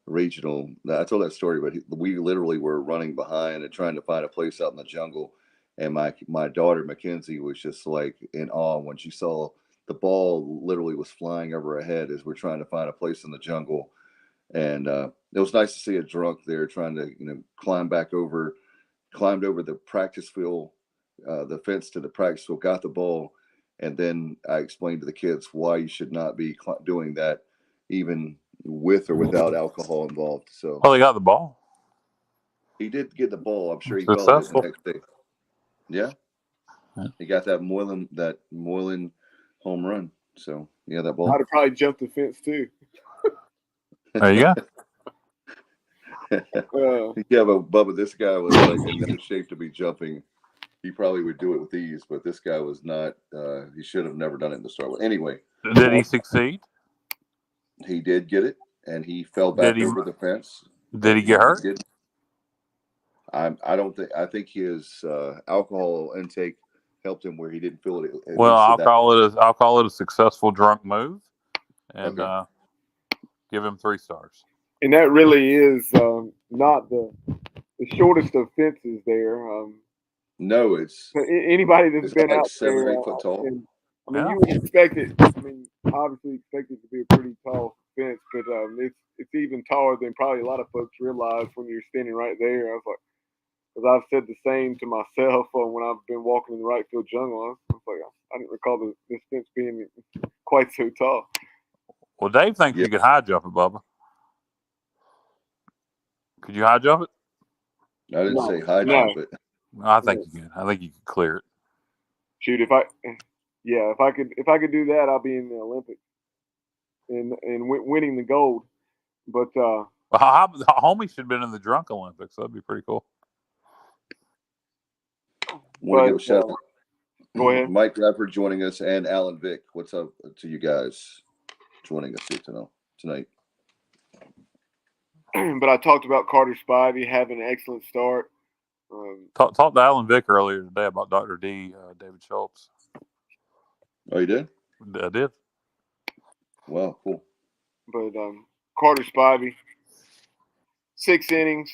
regional. I told that story, but we literally were running behind and trying to find a place out in the jungle. And my daughter, Mackenzie, was just like in awe when she saw the ball literally was flying over her head as we're trying to find a place in the jungle. And it was nice to see a drunk there trying to, climbed over the practice field, the fence to the practice field, got the ball. And then I explained to the kids why you should not be doing that, even with or without alcohol involved. So, Well, they got the ball. He did get the ball. I'm sure he called it the next day. Yeah. He got that Moreland home run. So, yeah, that ball. I'd have probably jumped the fence too. There you go. Yeah, but Bubba, this guy was like in no shape to be jumping. He probably would do it with ease, but this guy was not. He should have never done it to start with. Anyway, did he succeed? He did get it, and he fell back over the fence. Did he get hurt? I don't think. I think his alcohol intake helped him where he didn't feel it. Well, I'll call it a successful drunk move, and give him 3 stars. And that really is not the shortest of fences there. No, it's anybody that's been like out 7 or there. 8 foot tall. You would expect it. Obviously expect it to be a pretty tall fence, but it's even taller than probably a lot of folks realize when you're standing right there. I was like, because I've said the same to myself when I've been walking in the right field jungle. I was like, I didn't recall this fence being quite so tall. Well, Dave thinks you could high jump it, Bubba. Could you high jump it? I didn't say high jump it. I think you can. I think you can clear it. Shoot, if I could do that, I'll be in the Olympics and winning the gold. But homie should have been in the drunk Olympics. That'd be pretty cool. Want to give a shout out. Go ahead, Mike Bradford joining us and Alan Vick. What's up to you guys joining us here tonight? But I talked about Carter Spivey having an excellent start. Talked to Alan Vick earlier today about Dr. D, David Schultz. Oh, you did? I did. Wow, cool. But Carter Spivey, 6 innings,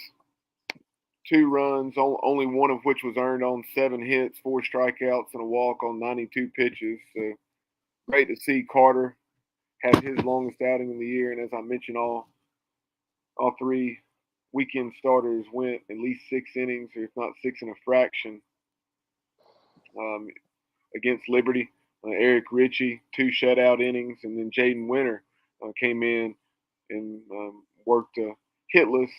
2 runs, only one of which was earned on 7 hits, 4 strikeouts, and a walk on 92 pitches. So great to see Carter have his longest outing of the year. And as I mentioned, all 3 weekend starters went at least 6 innings, or if not 6 and a fraction, against Liberty. Eric Ritchie, 2 shutout innings, and then Jaden Winter came in and worked a hitless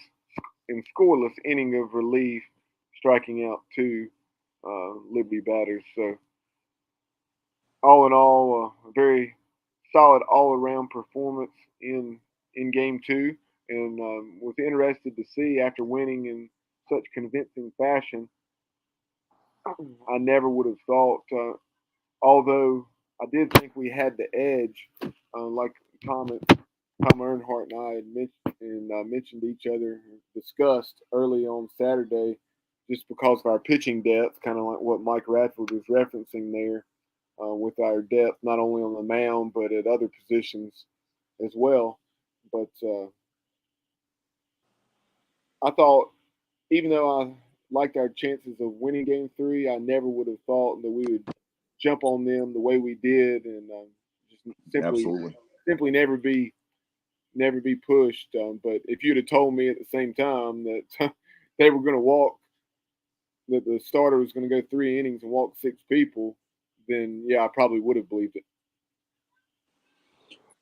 and scoreless inning of relief, striking out 2 Liberty batters. So all in all, a very solid all-around performance in Game 2, and was interested to see after winning in such convincing fashion. I never would have thought, although I did think we had the edge like Tom Earnhardt and I had mentioned to each other, discussed early on Saturday, just because of our pitching depth, kind of like what Mike Radford was referencing there, with our depth not only on the mound but at other positions as well. But I thought, even though I liked our chances of winning Game 3, I never would have thought that we would jump on them the way we did, and just simply never be pushed. But if you'd have told me at the same time that they were going to walk, that the starter was going to go 3 innings and walk 6 people, then yeah, I probably would have believed it.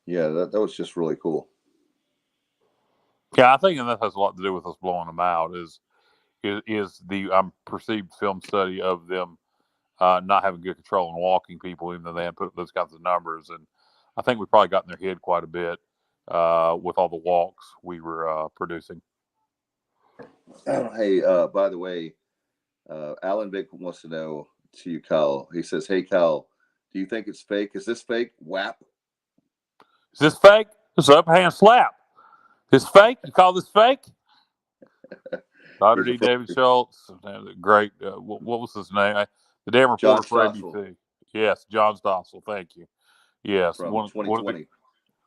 Yeah, that was just really cool. Yeah, I think that has a lot to do with us blowing them out. Is the perceived film study of them not having good control and walking people, even though they hadn't put those kinds of numbers. And I think we probably got in their head quite a bit with all the walks we were producing. Hey, by the way, Alan Vick wants to know to you, Kyle. He says, "Hey, Kyle, do you think it's fake? Is this fake? WAP? Is this fake? It's an upper hand slap. This fake? You call this fake?" Dr. D. David Schultz, great. What was his name? The damn reporter for ABC. Yes, John Stossel. Thank you. Yes, from one 2020.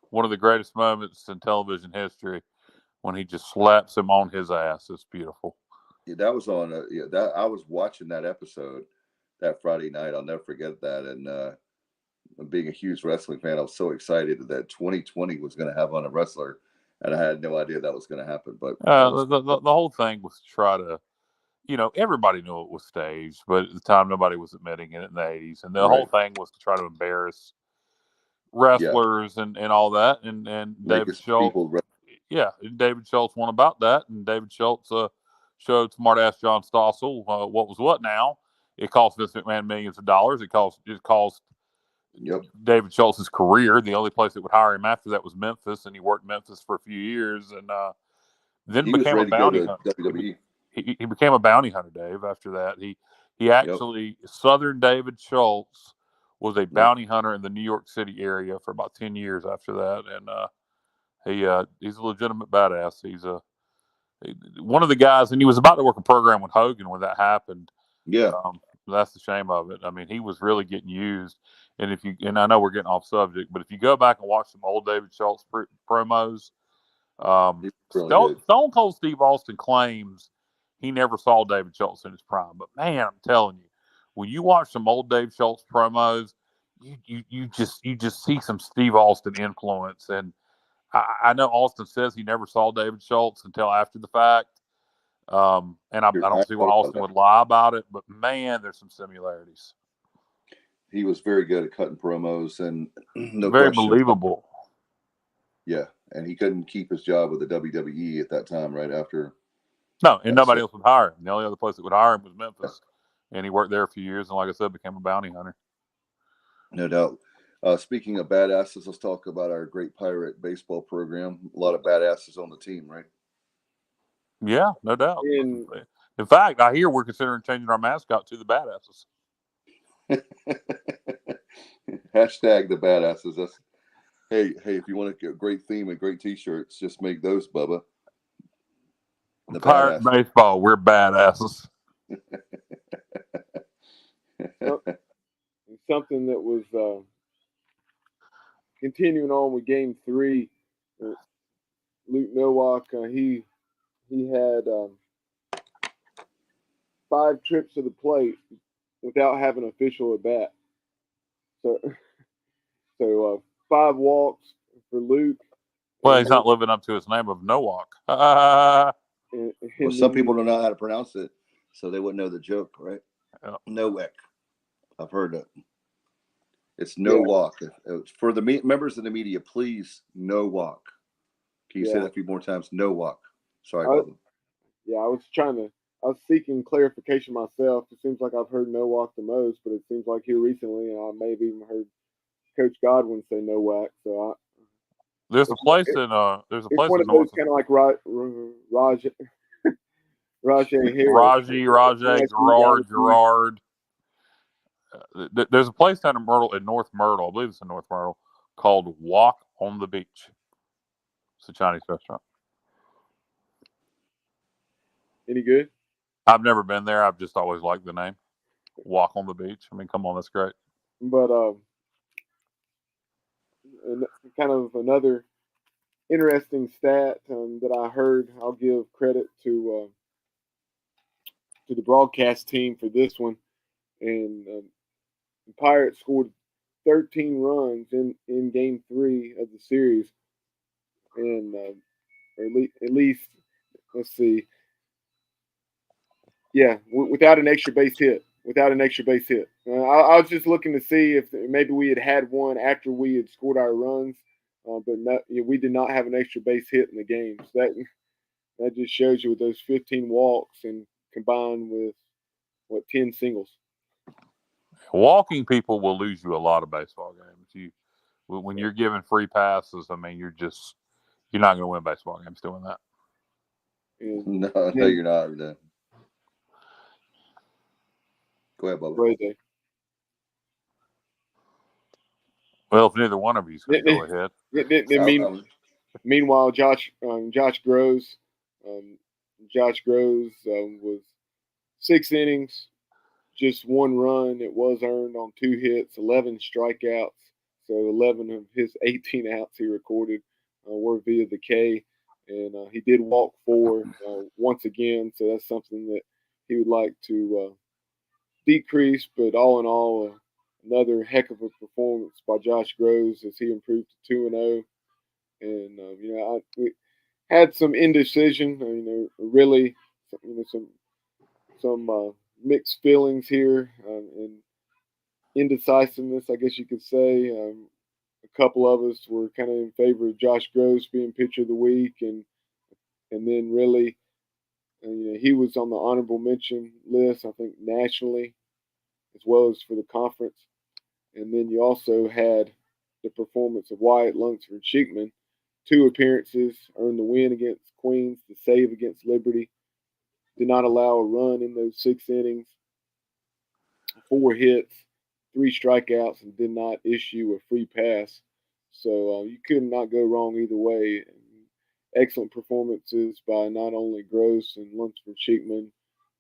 One of the greatest moments in television history when he just slaps him on his ass. It's beautiful. Yeah, that was on. That I was watching that episode that Friday night. I'll never forget that. And being a huge wrestling fan, I was so excited that 2020 was going to have on a wrestler, and I had no idea that was going to happen. But the whole thing was to try to, everybody knew it was staged, but at the time nobody was admitting it in the 80s, and the whole thing was to try to embarrass wrestlers and all that. And David Schultz, David Schultz won about that, and David Schultz showed smartass John Stossel what was what now. It cost Vince McMahon millions of dollars. It cost David Schultz's career. The only place that would hire him after that was Memphis, and he worked Memphis for a few years, and then became a bounty hunter. He became a bounty hunter, Dave. After that, he actually Southern David Schultz was a bounty hunter in the New York City area for about 10 years after that, and he's a legitimate badass. He's one of the guys, and he was about to work a program with Hogan when that happened. Yeah. That's the shame of it. I mean, he was really getting used. And I know we're getting off subject, but if you go back and watch some old David Schultz promos, Stone Cold Steve Austin claims he never saw David Schultz in his prime. But man, I'm telling you, when you watch some old Dave Schultz promos, you just see some Steve Austin influence. And I know Austin says he never saw David Schultz until after the fact. And I don't see why Austin would lie about it, but man, there's some similarities. He was very good at cutting promos and very believable. Yeah, and he couldn't keep his job with the WWE at that time. Right after, no, and nobody else would hire him. The only other place that would hire him was Memphis, and he worked there a few years, and like I said, became a bounty hunter. No doubt. Speaking of badasses, let's talk about our great Pirate baseball program. A lot of badasses on the team, right? Yeah, no doubt. In fact, I hear we're considering changing our mascot to the Badasses. Hashtag the Badasses. That's hey, if you want a great theme and great T-shirts, just make those, Bubba. The Pirate baseball, we're badasses. Something that was continuing on with Game 3. Luke Nowak, he had 5 trips to the plate without having an official at bat. So 5 walks for Luke. Well, he's not living up to his name of Nowak. Well, some people don't know how to pronounce it, so they wouldn't know the joke, right? Yeah. Nowak. I've heard that. It's Nowak. For the members of the media, please, Nowak. Can you say that a few more times? Nowak. Sorry about that. Yeah, I was seeking clarification myself. It seems like I've heard Nowak the most, but it seems like here recently, I may have even heard Coach Godwin say Nowak. So there's a place in North. Kind of like Raji Gerard. There's a place down in North Myrtle. I believe it's in North Myrtle called Walk on the Beach. It's a Chinese restaurant. Any good? I've never been there. I've just always liked the name. Walk on the Beach. I mean, come on, that's great. But kind of another interesting stat that I heard. I'll give credit to the broadcast team for this one. And the Pirates scored 13 runs in Game 3 of the series, and or at least let's see, yeah, without an extra base hit. Without an extra base hit. I was just looking to see if maybe we had one after we had scored our runs, but we did not have an extra base hit in the game. So that just shows you with those 15 walks and combined with 10 singles. Walking people will lose you a lot of baseball games. When you're giving free passes, I mean, you're not going to win baseball games doing that. And, no, you're not. No. Go ahead, Bubba. Right. Well, if neither one of you is going to go ahead. Meanwhile, Josh Groves was 6 innings, just 1 run. It was earned on 2 hits, 11 strikeouts. So 11 of his 18 outs he recorded were via the K, and he did walk 4 once again. So that's something that he would like to decrease. But all in all, another heck of a performance by Josh Groves as he improved to 2-0. And we had some indecision. Really, some mixed feelings here and indecisiveness, I guess you could say. A couple of us were kind of in favor of Josh Groves being pitcher of the week, and then really, he was on the honorable mention list, I think, nationally as well as for the conference. And then you also had the performance of Wyatt Lunsford Sheikman. 2 appearances, earned the win against Queens, the save against Liberty. Did not allow a run in those 6 innings. 4 hits, 3 strikeouts, and did not issue a free pass. So you could not go wrong either way. Excellent performances by not only Gross and Lunsford Sheikman,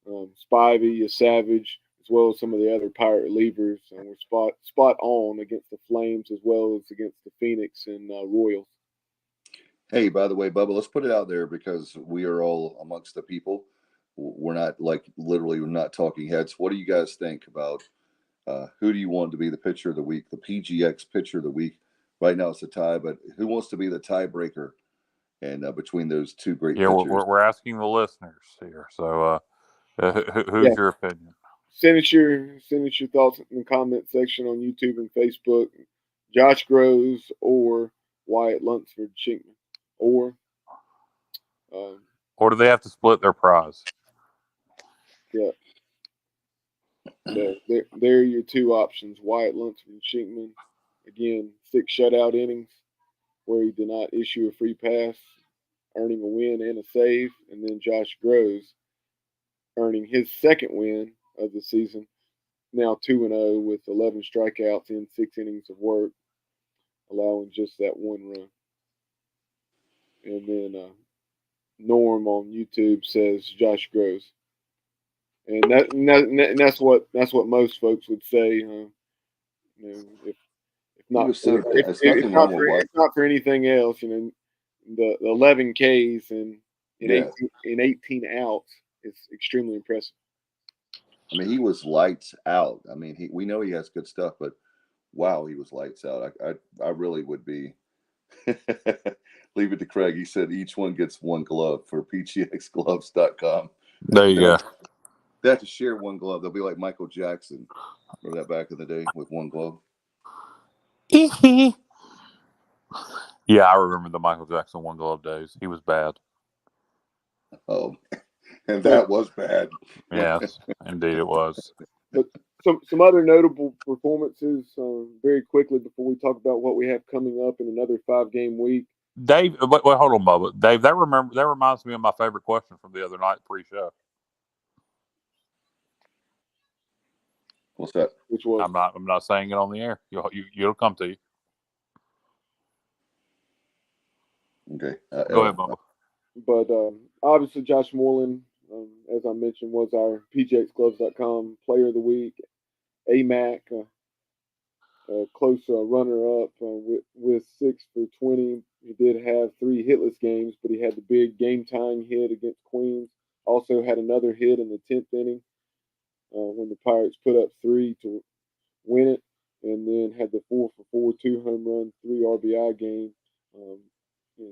Spivey, Savage, as well as some of the other Pirate relievers. Were spot on against the Flames as well as against the Phoenix and Royals. Hey, by the way, Bubba, let's put it out there because we are all amongst the people. We're not literally, we're not talking heads. What do you guys think about who do you want to be the pitcher of the week, the PGX pitcher of the week? Right now it's a tie, but who wants to be the tiebreaker? And between those 2 great pitchers. Yeah, we're asking the listeners here. So who's your opinion? Send us your thoughts in the comment section on YouTube and Facebook. Josh Groves or Wyatt Lunsford Sheikman. Or do they have to split their prize? Yeah. So there are your 2 options. Wyatt Lunsford and Sheikman. Again, 6 shutout innings where he did not issue a free pass, earning a win and a save. And then Josh Groves earning his 2nd win of the season. Now 2-0 with 11 strikeouts in 6 innings of work, allowing just that 1 run. And then Norm on YouTube says Josh Groves. And that's what most folks would say. If not for anything else, the 11 Ks and 18 outs is extremely impressive. I mean, he was lights out. I mean, we know he has good stuff, but wow, he was lights out. I really would be. Leave it to Craig. He said each one gets 1 glove for pgxgloves.com. There you go. They have to share 1 glove. They'll be like Michael Jackson. Remember that back in the day with 1 glove? Yeah, I remember the Michael Jackson 1 glove days. He was bad. Oh, and that was bad. Yes, indeed it was. But some other notable performances very quickly before we talk about what we have coming up in another 5-game week. Dave, wait, hold on, Bubba. Dave, that reminds me of my favorite question from the other night pre-show. What's that? Which was? I'm not saying it on the air. It'll come to you. Okay. Go ahead, Bubba. But obviously, Josh Moreland, as I mentioned, was our PGXGloves.com Player of the Week. AMAC, close runner-up with 6 for 20. He did have 3 hitless games, but he had the big game-tying hit against Queens. Also had another hit in the 10th inning when the Pirates put up 3 to win it, and then had the 4 for 4, 2 home run, 3 RBI game.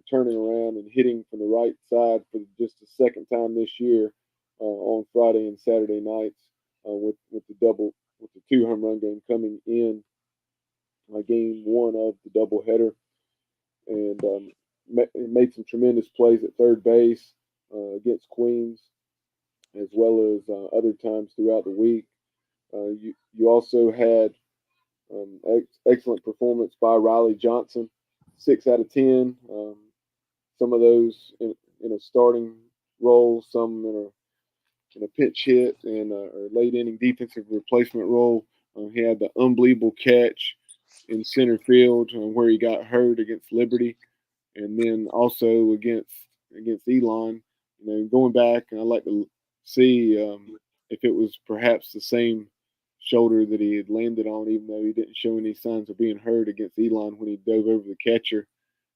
Turning around and hitting from the right side for just the second time this year on Friday and Saturday nights with the 2 home run game coming in game 1 of the doubleheader, and made some tremendous plays at third base against Queens, as well as other times throughout the week. You also had excellent performance by Riley Johnson, 6 out of 10. Some of those in a starting role, some in a pinch hit and a late inning defensive replacement role. He had the unbelievable catch in center field where he got hurt against Liberty, and then also against Elon. Going back, I'd like to see if it was perhaps the same shoulder that he had landed on, even though he didn't show any signs of being hurt against Elon when he dove over the catcher,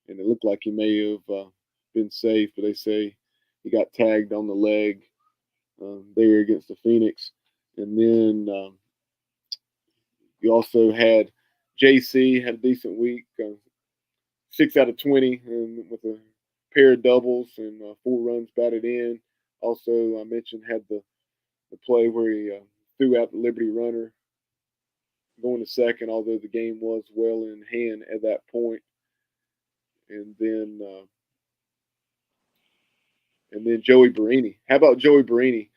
and it looked like he may have been safe, but they say he got tagged on the leg there against the Phoenix. And then you also had JC had a decent week, 6 out of 20, and with a pair of doubles and 4 runs batted in. Also, I mentioned had the play where he threw out the Liberty runner going to second, although the game was well in hand at that point. And then Joey Barini. How about Joey Barini?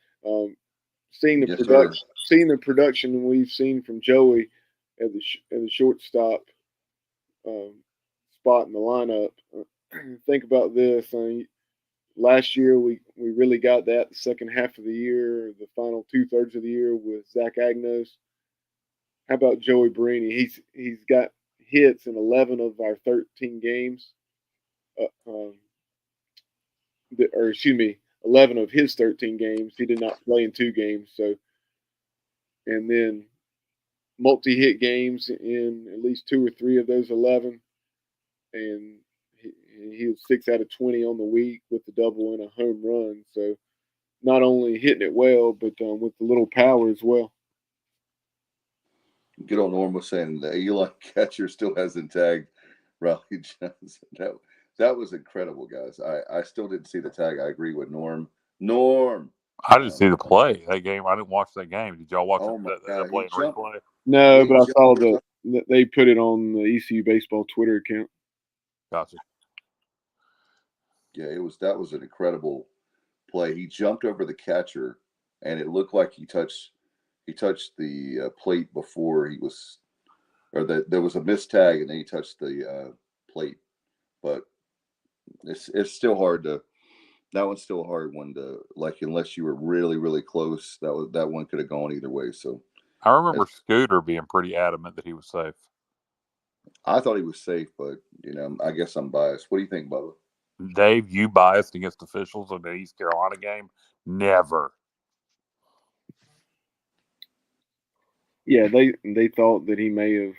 Seeing the production we've seen from Joey at the shortstop spot in the lineup. Think about this. Last year we really got that the second half of the year, the final 2/3 of the year with Zach Agnos. How about Joey Barini? He's got hits in 11 of our 13 games. 11 of his 13 games. He did not play in 2 games. So, and then multi-hit games in at least 2 or 3 of those 11, and he was 6 out of 20 on the week with the double and a home run. So, not only hitting it well, but with the little power as well. Good old Norm was saying the Elon catcher still hasn't tagged Riley Johnson. That was incredible, guys. I still didn't see the tag. I agree with Norm. I didn't see the play that game. I didn't watch that game. Did y'all watch that play and replay? No, but I saw they put it on the ECU baseball Twitter account. Gotcha. Yeah, that was an incredible play. He jumped over the catcher, and it looked like he touched the plate before he was, or that there was a missed tag, and then he touched the plate. But it's still hard to. That one's still a hard one to unless you were really, really close. That one could have gone either way. So I remember Scooter being pretty adamant that he was safe. I thought he was safe, but I guess I'm biased. What do you think, Bubba? Dave, you biased against officials in the East Carolina game? Never. Yeah, they thought that he may have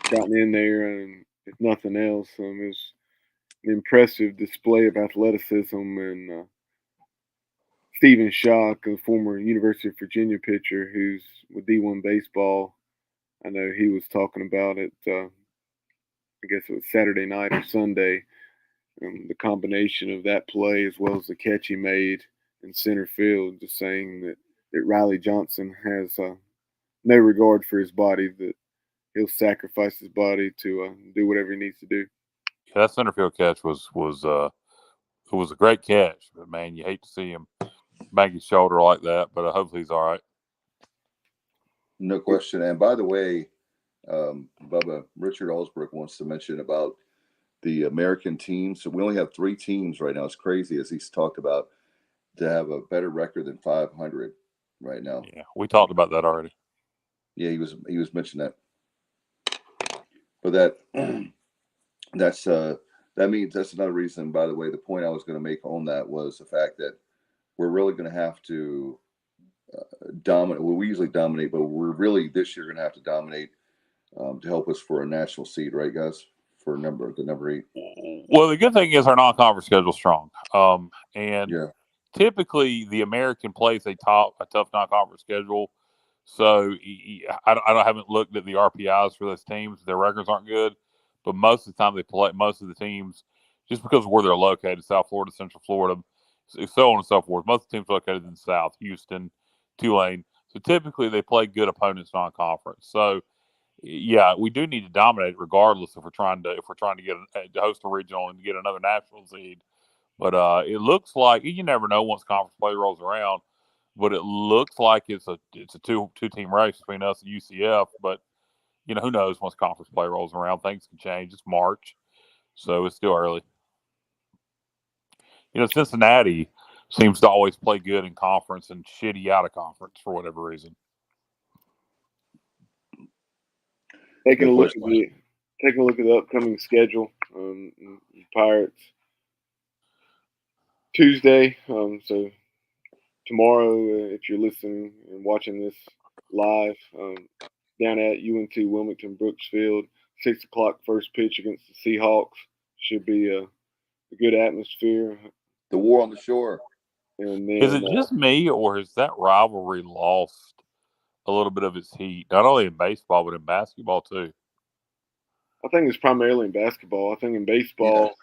gotten in there, and if nothing else, it was an impressive display of athleticism. And Stephen Schock, a former University of Virginia pitcher who's with D1 baseball, I know he was talking about it. I guess it was Saturday night or Sunday. The combination of that play as well as the catch he made in center field, just saying that Riley Johnson has no regard for his body, that he'll sacrifice his body to do whatever he needs to do. Yeah, that center field catch was a great catch, but man, you hate to see him bang his shoulder like that. But hopefully he's all right. No question. And by the way, Bubba, Richard Allsbrook wants to mention about the American teams. So we only have 3 teams right now. It's crazy, as he's talked about, to have a better record than 500 right now. Yeah, we talked about that already. Yeah, he was mentioning that. But that's that means that's another reason, by the way, the point I was going to make on that was the fact that we're really going to have to dominate. Well, we usually dominate, but we're really this year going to have to dominate to help us for a national seed, right, guys? For the number 8. Well, the good thing is our non-conference schedule is strong, and Yeah. typically the American plays a tough non-conference schedule. So I haven't looked at the RPIs for those teams. Their records aren't good, but most of the time they play. Most of the teams, just because of where they're located, South Florida, Central Florida, so on and so forth. Most of the teams located in the South, Houston, Tulane. So typically they play good opponents non-conference. So yeah, we do need to dominate regardless if we're trying to get to host a regional and get another national seed. But it looks like you never know once conference play rolls around. But it looks like it's a two team race between us and UCF. But who knows once conference play rolls around, things can change. It's March, so it's still early. Cincinnati seems to always play good in conference and shitty out of conference for whatever reason. Taking a look at the upcoming schedule. Pirates Tuesday. So tomorrow, if you're listening and watching this live, down at UNC Wilmington Brooksfield, 6 o'clock first pitch against the Seahawks. Should be a good atmosphere. The war on the shore. And then, is it just me, or has that rivalry lost a little bit of its heat? Not only in baseball, but in basketball too. I think it's primarily in basketball. I think in baseball,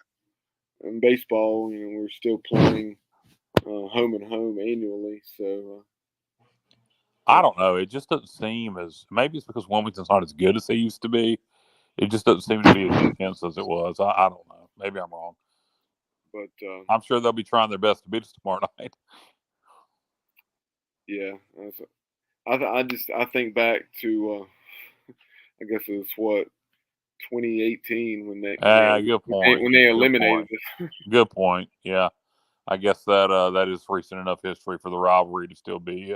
we're still playing home and home annually. So I don't know. It just doesn't seem maybe it's because Wilmington's not as good as they used to be. It just doesn't seem to be as intense as it was. I don't know. Maybe I'm wrong. But I'm sure they'll be trying their best to beat us tomorrow night. Yeah, I think back to I guess it was 2018 when they good point. when they eliminated us. Good point. Yeah, I guess that is recent enough history for the rivalry to still be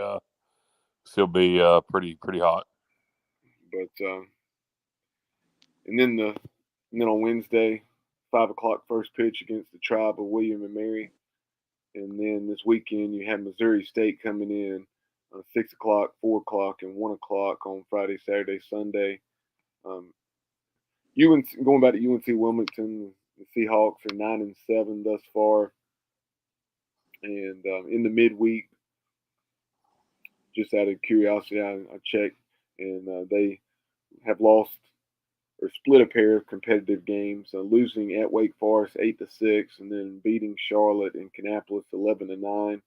pretty hot. But and then on Wednesday, 5 o'clock first pitch against the Tribe of William and Mary, and then this weekend you have Missouri State coming in 6 o'clock, 4 o'clock, and 1 o'clock on Friday, Saturday, Sunday. Going back to UNC Wilmington, the Seahawks are 9-7 thus far, and in the midweek, just out of curiosity, I checked, and they have lost or split a pair of competitive games, losing at Wake Forest 8-6, and then beating Charlotte and Kannapolis 11-9,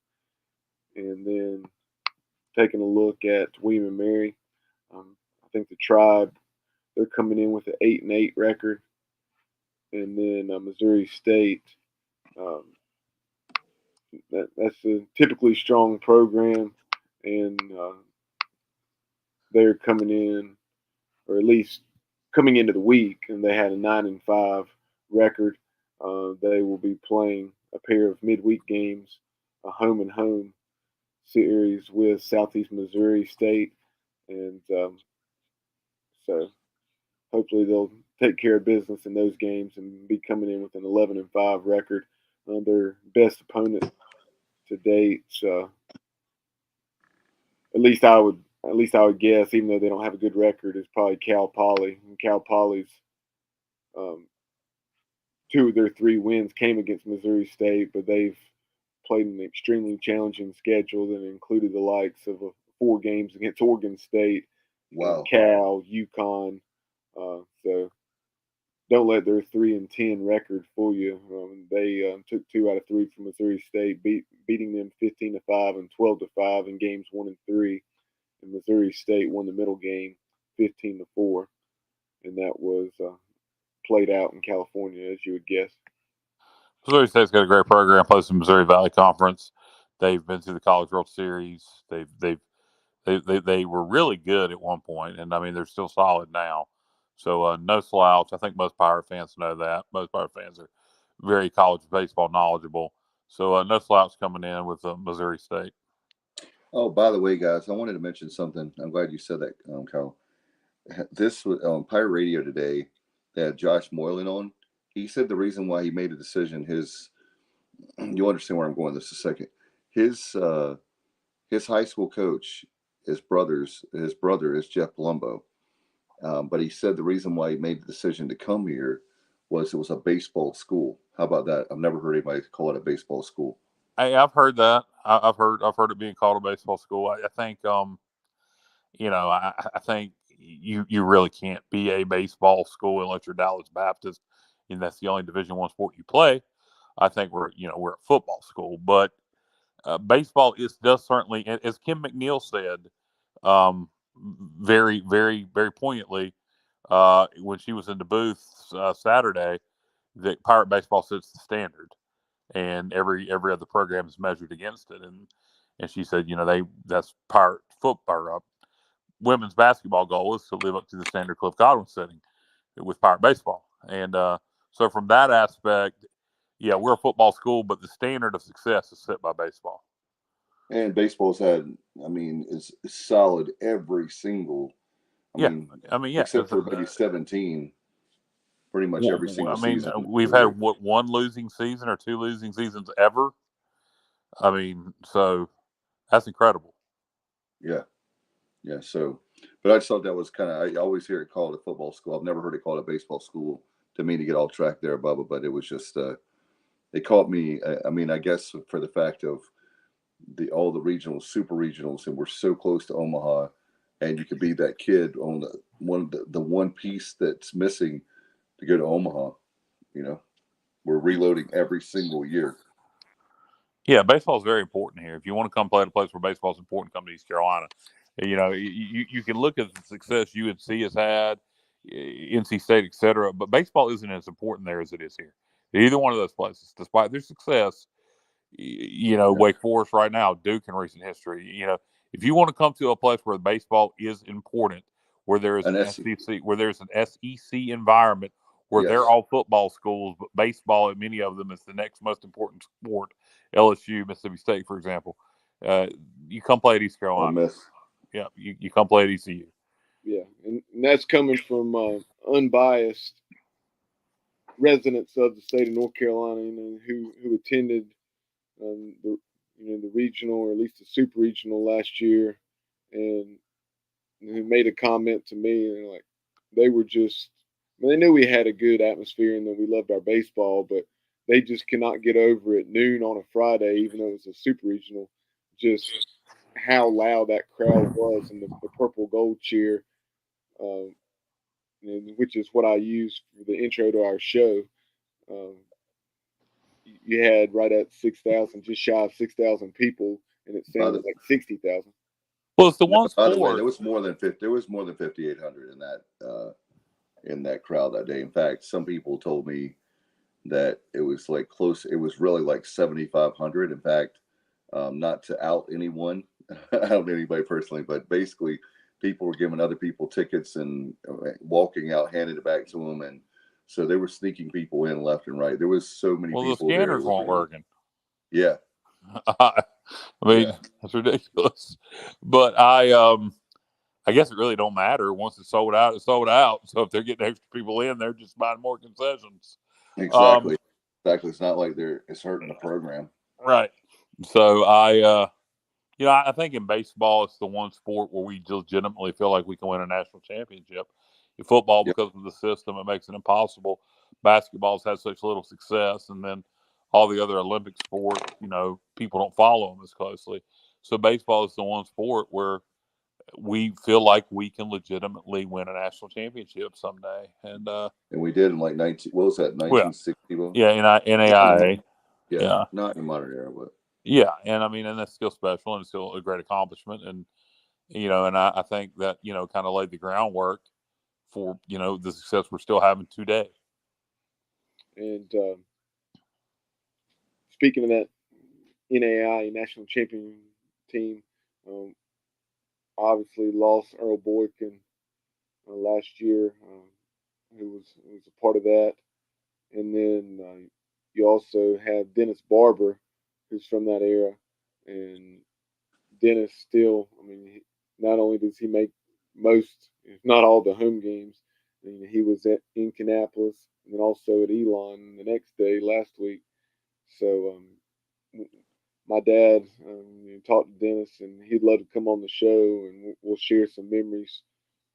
and then taking a look at William and Mary. I think the Tribe, they're coming in with an 8-8 record, and then Missouri State. That's a typically strong program, and they're coming in, or at least coming into the week, and they had a 9-5 record. They will be playing a pair of midweek games, a home and home series with Southeast Missouri State, and so hopefully they'll take care of business in those games and be coming in with an 11-5 record. Their best opponent to date, at least I would guess, even though they don't have a good record, is probably Cal Poly. And Cal Poly's 2 of their 3 wins came against Missouri State, but they've played an extremely challenging schedule that included the likes of 4 games against Oregon State, Cal, UConn. So don't let their 3-10 record fool you. They took 2 out of 3 from Missouri State, beating them 15-5 and 12-5 in games 1 and 3. And Missouri State won the middle game 15-4, and that was played out in California, as you would guess. Missouri State's got a great program. Plays in Missouri Valley Conference. They've been through the College World Series. They were really good at one point, and I mean they're still solid now. So no slouch. I think most Pirate fans know that. Most Pirate fans are very college baseball knowledgeable. So no slouch coming in with Missouri State. Oh, by the way, guys, I wanted to mention something. I'm glad you said that, Kyle. This was on Pirate Radio today. They had Josh Moylan on. he said the reason why he made a decision, you'll understand where I'm going this a second. His high school coach, his brother is Jeff Palumbo. But he said the reason why he made the decision to come here was it was a baseball school. How about that? I've never heard anybody call it a baseball school. I've heard that. I've heard it being called a baseball school. I think I think you really can't be a baseball school unless you're Dallas Baptist, and that's the only Division I sport you play. I think we're a football school, but baseball does certainly, as Kim McNeil said, very very very poignantly when she was in the booth Saturday, that Pirate baseball sets the standard, and every other program is measured against it, and she said, that's Pirate football. Women's basketball goal is to live up to the standard Cliff Godwin setting with Pirate baseball. And so from that aspect, yeah, we're a football school, but the standard of success is set by baseball. And baseball's is solid every single. Yeah. Except for maybe 17, pretty much every single season. We've had one losing season or two losing seasons ever. So that's incredible. Yeah. Yeah. So, but I just thought that was I always hear it called a football school. I've never heard it called a baseball school, to me, to get all track there, Bubba. But it was just, it caught me. I guess for the fact of all the regionals, super regionals, and we're so close to Omaha, and you could be that kid on the one piece that's missing to go to Omaha. We're reloading every single year. Yeah, baseball is very important here. If you want to come play at a place where baseball is important, come to East Carolina. You can look at the success UNC has had, NC State, etc. But baseball isn't as important there as it is here. Either one of those places, despite their success, Wake Forest right now, Duke in recent history. If you want to come to a place where baseball is important, where there is an SEC, where there's an SEC environment, where they're all football schools, but baseball at many of them is the next most important sport. LSU, Mississippi State, for example. You come play at East Carolina. Yeah, you come play at ECU. Yeah, and that's coming from unbiased residents of the state of North Carolina, who attended the regional, or at least the super regional last year, and who made a comment to me, and like they were just, they knew we had a good atmosphere and that we loved our baseball, but they just cannot get over at noon on a Friday, even though it was a super regional, just how loud that crowd was, and the purple gold cheer, which is what I use for the intro to our show. You had right at 6,000, just shy of 6,000 people, and it sounded like 60,000. Well, it's the one sport. By the way, there was more than 5,800 in that crowd that day. In fact, some people told me that it was like close. It was really like 7,500. In fact, not to out anyone, I don't know anybody personally, but basically, people were giving other people tickets and walking out, handing it back to them, and so they were sneaking people in left and right. There was so many people. Well, the scanners weren't working. Yeah. That's ridiculous. But I guess it really don't matter. Once it's sold out, it's sold out. So if they're getting extra people in, they're just buying more concessions. Exactly. It's not like it's hurting the program. Right. So I think in baseball, it's the one sport where we legitimately feel like we can win a national championship. In football, because of the system, it makes it impossible. Basketball's had such little success, and then all the other Olympic sports, people don't follow them as closely. So baseball is the one sport where we feel like we can legitimately win a national championship someday. And we did in like 1960? NAIA. Yeah, not in modern era, but yeah, and that's still special, and it's still a great accomplishment, and and I think that kind of laid the groundwork for the success we're still having today. And speaking of that NAIA national champion team, obviously lost Earl Boykin last year, who was a part of that, and then you also have Dennis Barber, who's from that era, and Dennis still, not only does he make most, if not all, the home games, he was in Kannapolis, and then also at Elon the next day last week. So my dad talked to Dennis, and he'd love to come on the show, and we'll share some memories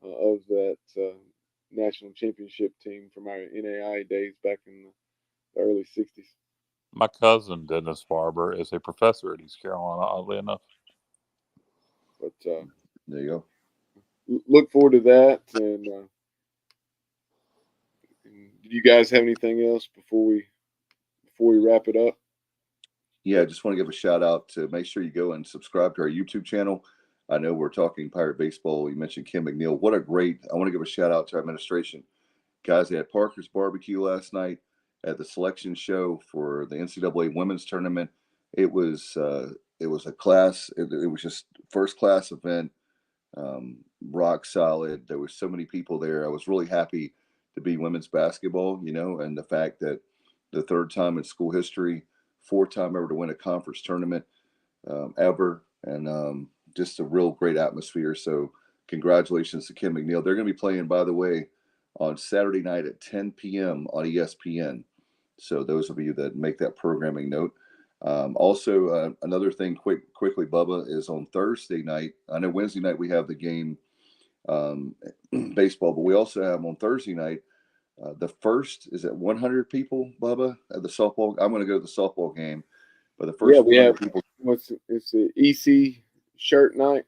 of that national championship team from our NAI days back in the early '60s. My cousin Dennis Barber is a professor at East Carolina, oddly enough. But there you go. Look forward to that. And do you guys have anything else before we wrap it up? Yeah, I just want to give a shout out to make sure you go and subscribe to our YouTube channel. I know we're talking Pirate Baseball. You mentioned Kim McNeil. What a great, I want to give a shout out to our administration. Guys, they had Parker's Barbecue last night at the selection show for the NCAA women's tournament. It was a class. It was just first class event, rock solid. There were so many people there. I was really happy to be women's basketball, and the fact that the third time in school history, fourth time ever to win a conference tournament ever, and just a real great atmosphere. So congratulations to Kim McNeil. They're going to be playing, by the way, on Saturday night at 10 p.m. on ESPN. So those of you that make that programming note. Also, another thing quickly, Bubba, is on Thursday night. I know Wednesday night we have the game baseball, but we also have on Thursday night the first, is it 100 people, Bubba, at the softball? I'm going to go to the softball game, but the first 100 people. It's the EC shirt night.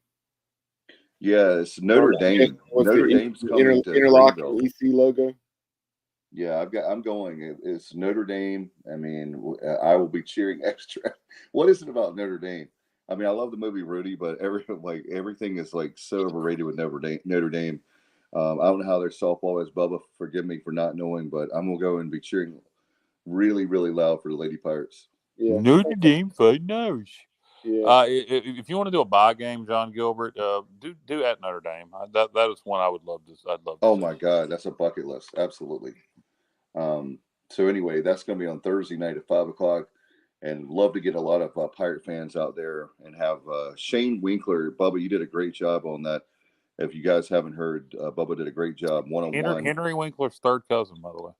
Yeah, it's Notre Dame. Notre Dame's coming to interlocking EC logo. Yeah, I'm going. It's Notre Dame. I mean, I will be cheering extra. What is it about Notre Dame? I mean, I love the movie Rudy, but everything is like so overrated with Notre Dame. I don't know how their softball is. Bubba, forgive me for not knowing, but I'm gonna go and be cheering really, really loud for the Lady Pirates. Yeah. Notre Dame fight knows. Yeah. If you want to do a bye game, John Gilbert, do at Notre Dame. That is one I would love to. I'd love to. Oh my God, that's a bucket list. Absolutely. So anyway, that's going to be on Thursday night at 5:00, and love to get a lot of Pirate fans out there and have Shane Winkler. Bubba, you did a great job on that. If you guys haven't heard, Bubba did a great job one-on-one. Henry Winkler's third cousin, by the way.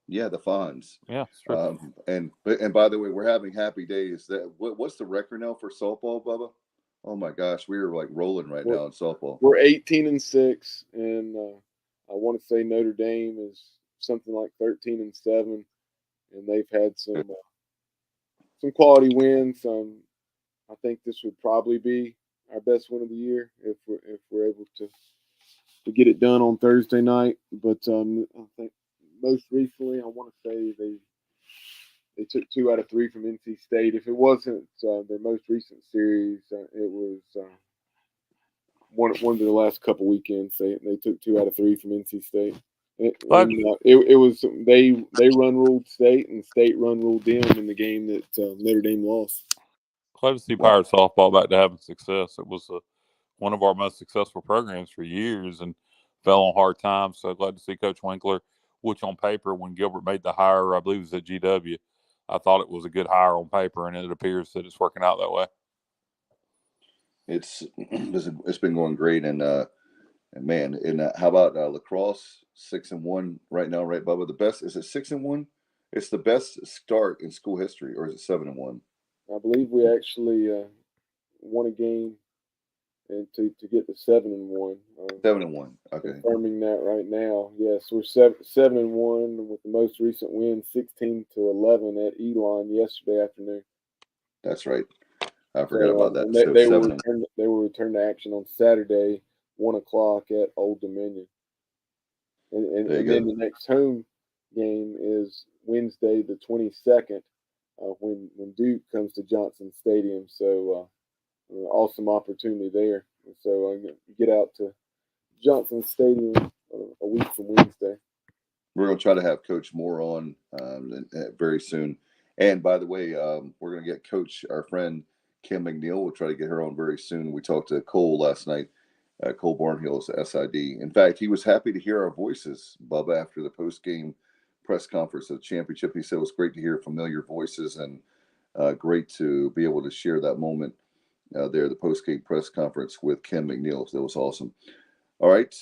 Yeah, the Fonz. Yeah, sure. And by the way, we're having happy days. What's the record now for softball, Bubba? Oh my gosh, we are like rolling now in softball. We're 18-6, and I want to say Notre Dame is something like 13-7, and they've had some quality wins. I think this would probably be our best win of the year if we're able to get it done on Thursday night. But I think most recently, I want to say they took 2 out of 3 from NC State. If it wasn't their most recent series, it was one of the last couple weekends. They took 2 out of 3 from NC State. It was they run ruled State, and State run ruled them in the game that Notre Dame lost. Glad to see Pirate softball back to having success. It was one of our most successful programs for years and fell on hard times. So glad to see Coach Winkler, which on paper, when Gilbert made the hire, I believe it was at GW, I thought it was a good hire on paper, and it appears that it's working out that way. It's been going great, and man, and how about lacrosse? 6-1 right now, right, Bubba? The best, is it 6-1? It's the best start in school history, or is it 7-1? I believe we actually won a game and to get to 7-1. 7-1. Okay. Confirming that right now. Yes, we're 7-1 with the most recent win, 16-11 at Elon yesterday afternoon. That's right. I forgot about that. They were returned to action on Saturday, 1:00 at Old Dominion. And then the next home game is Wednesday, the 22nd, when Duke comes to Johnson Stadium. So awesome opportunity there. So get out to Johnson Stadium a week from Wednesday. We're going to try to have Coach Moore on very soon. And by the way, we're going to get our friend Kim McNeil. We'll try to get her on very soon. We talked to Cole last night. Cole Barnhill's SID. In fact, he was happy to hear our voices, Bubba, after the post-game press conference of the championship. He said it was great to hear familiar voices and great to be able to share that moment there, the post-game press conference with Kim McNeil. So that was awesome. All right.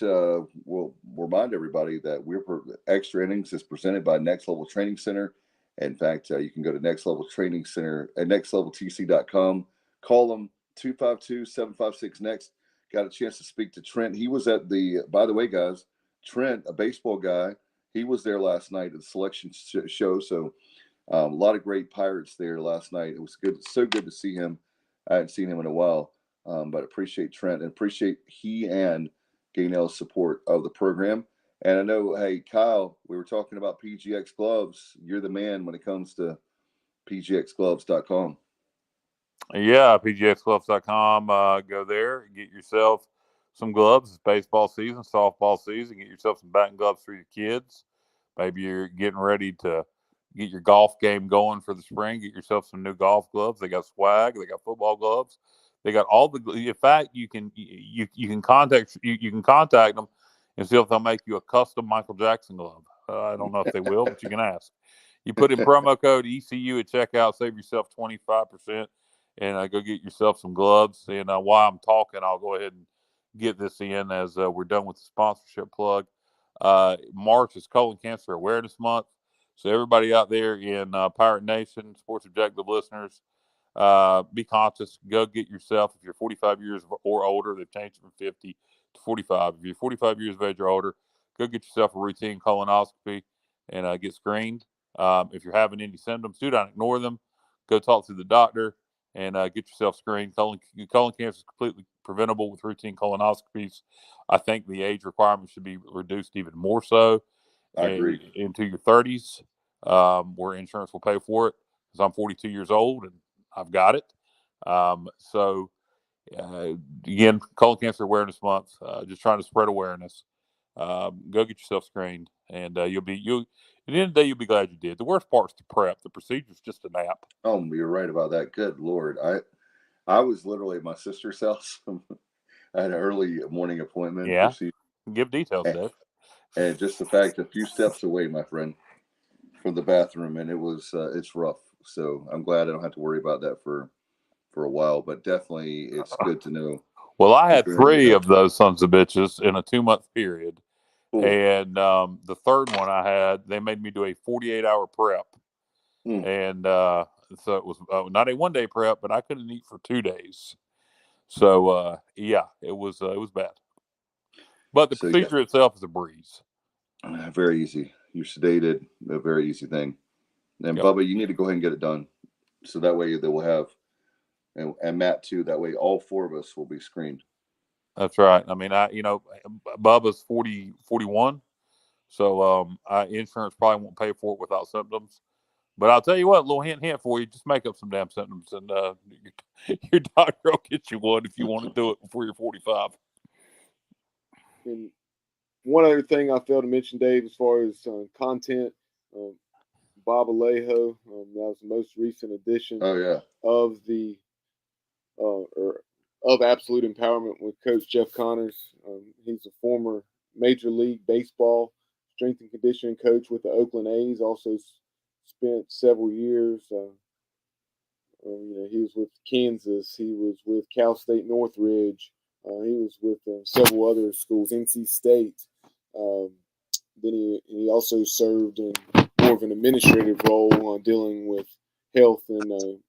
We'll remind everybody that Extra Innings is presented by Next Level Training Center. In fact, you can go to Next Level Training Center at nextleveltc.com. Call them 252-756-NEXT. Got a chance to speak to Trent. He was at by the way, guys, Trent, a baseball guy, he was there last night at the selection show. So a lot of great Pirates there last night. It was so good to see him. I hadn't seen him in a while, but appreciate Trent and appreciate he and Gainell's support of the program. And I know, hey, Kyle, we were talking about PGX gloves. You're the man when it comes to pgxgloves.com. Yeah, pgxgloves.com. Go there, get yourself some gloves. It's baseball season, softball season. Get yourself some batting gloves for your kids. Maybe you're getting ready to get your golf game going for the spring. Get yourself some new golf gloves. They got swag. They got football gloves. They got all the. In fact, you can contact them and see if they'll make you a custom Michael Jackson glove. I don't know if they will, but you can ask. You put in promo code ECU at checkout, save yourself 25%, and go get yourself some gloves. And while I'm talking, I'll go ahead and get this in as we're done with the sponsorship plug. March is Colon Cancer Awareness Month. So everybody out there in Pirate Nation, Sports Objective listeners, be conscious. Go get yourself, if you're 45 years or older, they've changed from 50 to 45. If you're 45 years of age or older, go get yourself a routine colonoscopy and get screened. If you're having any symptoms, do not ignore them. Go talk to the doctor and get yourself screened. Colon cancer is completely preventable with routine colonoscopies. I think the age requirement should be reduced even more so. I agree. Into your 30s, where insurance will pay for it. Because I'm 42 years old and I've got it. So again, Colon Cancer Awareness Month. Just trying to spread awareness. Go get yourself screened, and at the end of the day, you'll be glad you did. The worst part's the prep. The procedure's just a nap. Oh, you're right about that. Good Lord. I was literally at my sister's house. I had an early morning appointment. Yeah. Give details, Dave. And just the fact a few steps away, my friend, from the bathroom, and it's rough. So I'm glad I don't have to worry about that for a while, but definitely it's good to know. Well, I had 3 of those sons of bitches in a 2-month period. Cool. And the third one I had, they made me do a 48-hour prep. And so it was not a 1-day prep, but I couldn't eat for 2 days. So, yeah, it was bad. But the procedure itself is a breeze. Very easy. You're sedated, a very easy thing. And Bubba, you need to go ahead and get it done. So that way they will have, and Matt too, that way all 4 of us will be screened. That's right. I mean, Bubba's 41. So insurance probably won't pay for it without symptoms. But I'll tell you what, a little hint for you, just make up some damn symptoms and your doctor will get you one if you want to do it before you're 45. And one other thing I failed to mention, Dave, as far as content, Bob Alejo, that was the most recent edition of the of Absolute Empowerment with Coach Jeff Connors. He's a former Major League Baseball strength and conditioning coach with the Oakland A's. Also spent several years. He was with Kansas. He was with Cal State Northridge. He was with several other schools, NC State. Then he also served in more of an administrative role dealing with health and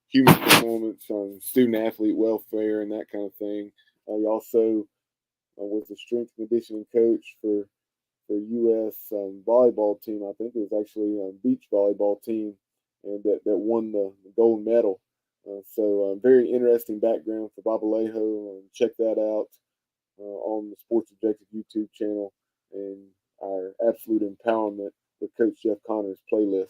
human performance, student athlete welfare, and that kind of thing. He also was a strength and conditioning coach for U.S. Volleyball team. I think it was actually a beach volleyball team, and that won the gold medal. So very interesting background for Bob Alejo. Check that out on the Sports Objective YouTube channel and our Absolute Empowerment with Coach Jeff Connors playlist.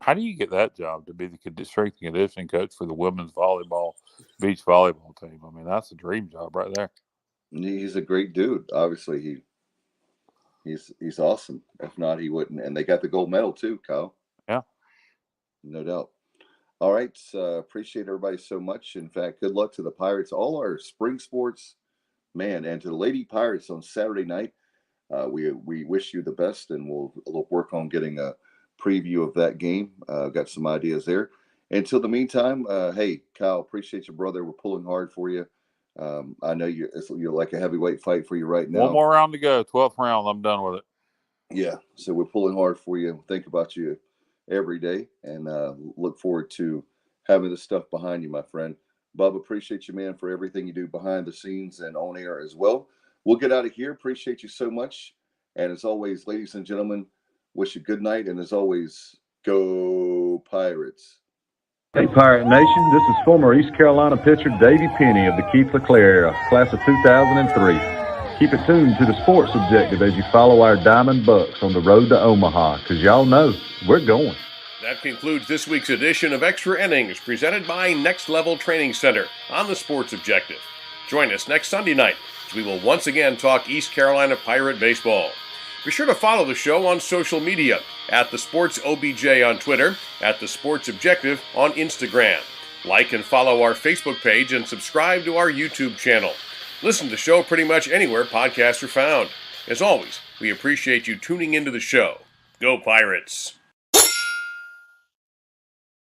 How do you get that job to be the strength and conditioning coach for the women's volleyball, beach volleyball team? I mean, that's a dream job right there. He's a great dude. Obviously, he's awesome. If not, he wouldn't. And they got the gold medal too, Kyle. Yeah, no doubt. All right, appreciate everybody so much. In fact, good luck to the Pirates, all our spring sports, man, and to the Lady Pirates on Saturday night. We wish you the best, and we'll work on getting a preview of that game. Got some ideas there. Until the meantime, hey, Kyle, appreciate you, brother. We're pulling hard for you. I know you're like a heavyweight fight for you right now. One more round to go. 12th round. I'm done with it. Yeah. So we're pulling hard for you. Think about you every day, and look forward to having this stuff behind you, my friend. Bub, appreciate you, man, for everything you do behind the scenes and on air as well. We'll get out of here. Appreciate you so much. And as always, ladies and gentlemen, wish you good night. And as always, go Pirates. Hey, Pirate Nation, this is former East Carolina pitcher Davey Penny of the Keith LeClaire era, class of 2003. Keep it tuned to the Sports Objective as you follow our Diamond Bucks on the road to Omaha, because y'all know we're going. That concludes this week's edition of Extra Innings, presented by Next Level Training Center on the Sports Objective. Join us next Sunday night as we will once again talk East Carolina Pirate baseball. Be sure to follow the show on social media at The Sports OBJ on Twitter, at The Sports Objective on Instagram. Like and follow our Facebook page and subscribe to our YouTube channel. Listen to the show pretty much anywhere podcasts are found. As always, we appreciate you tuning into the show. Go Pirates!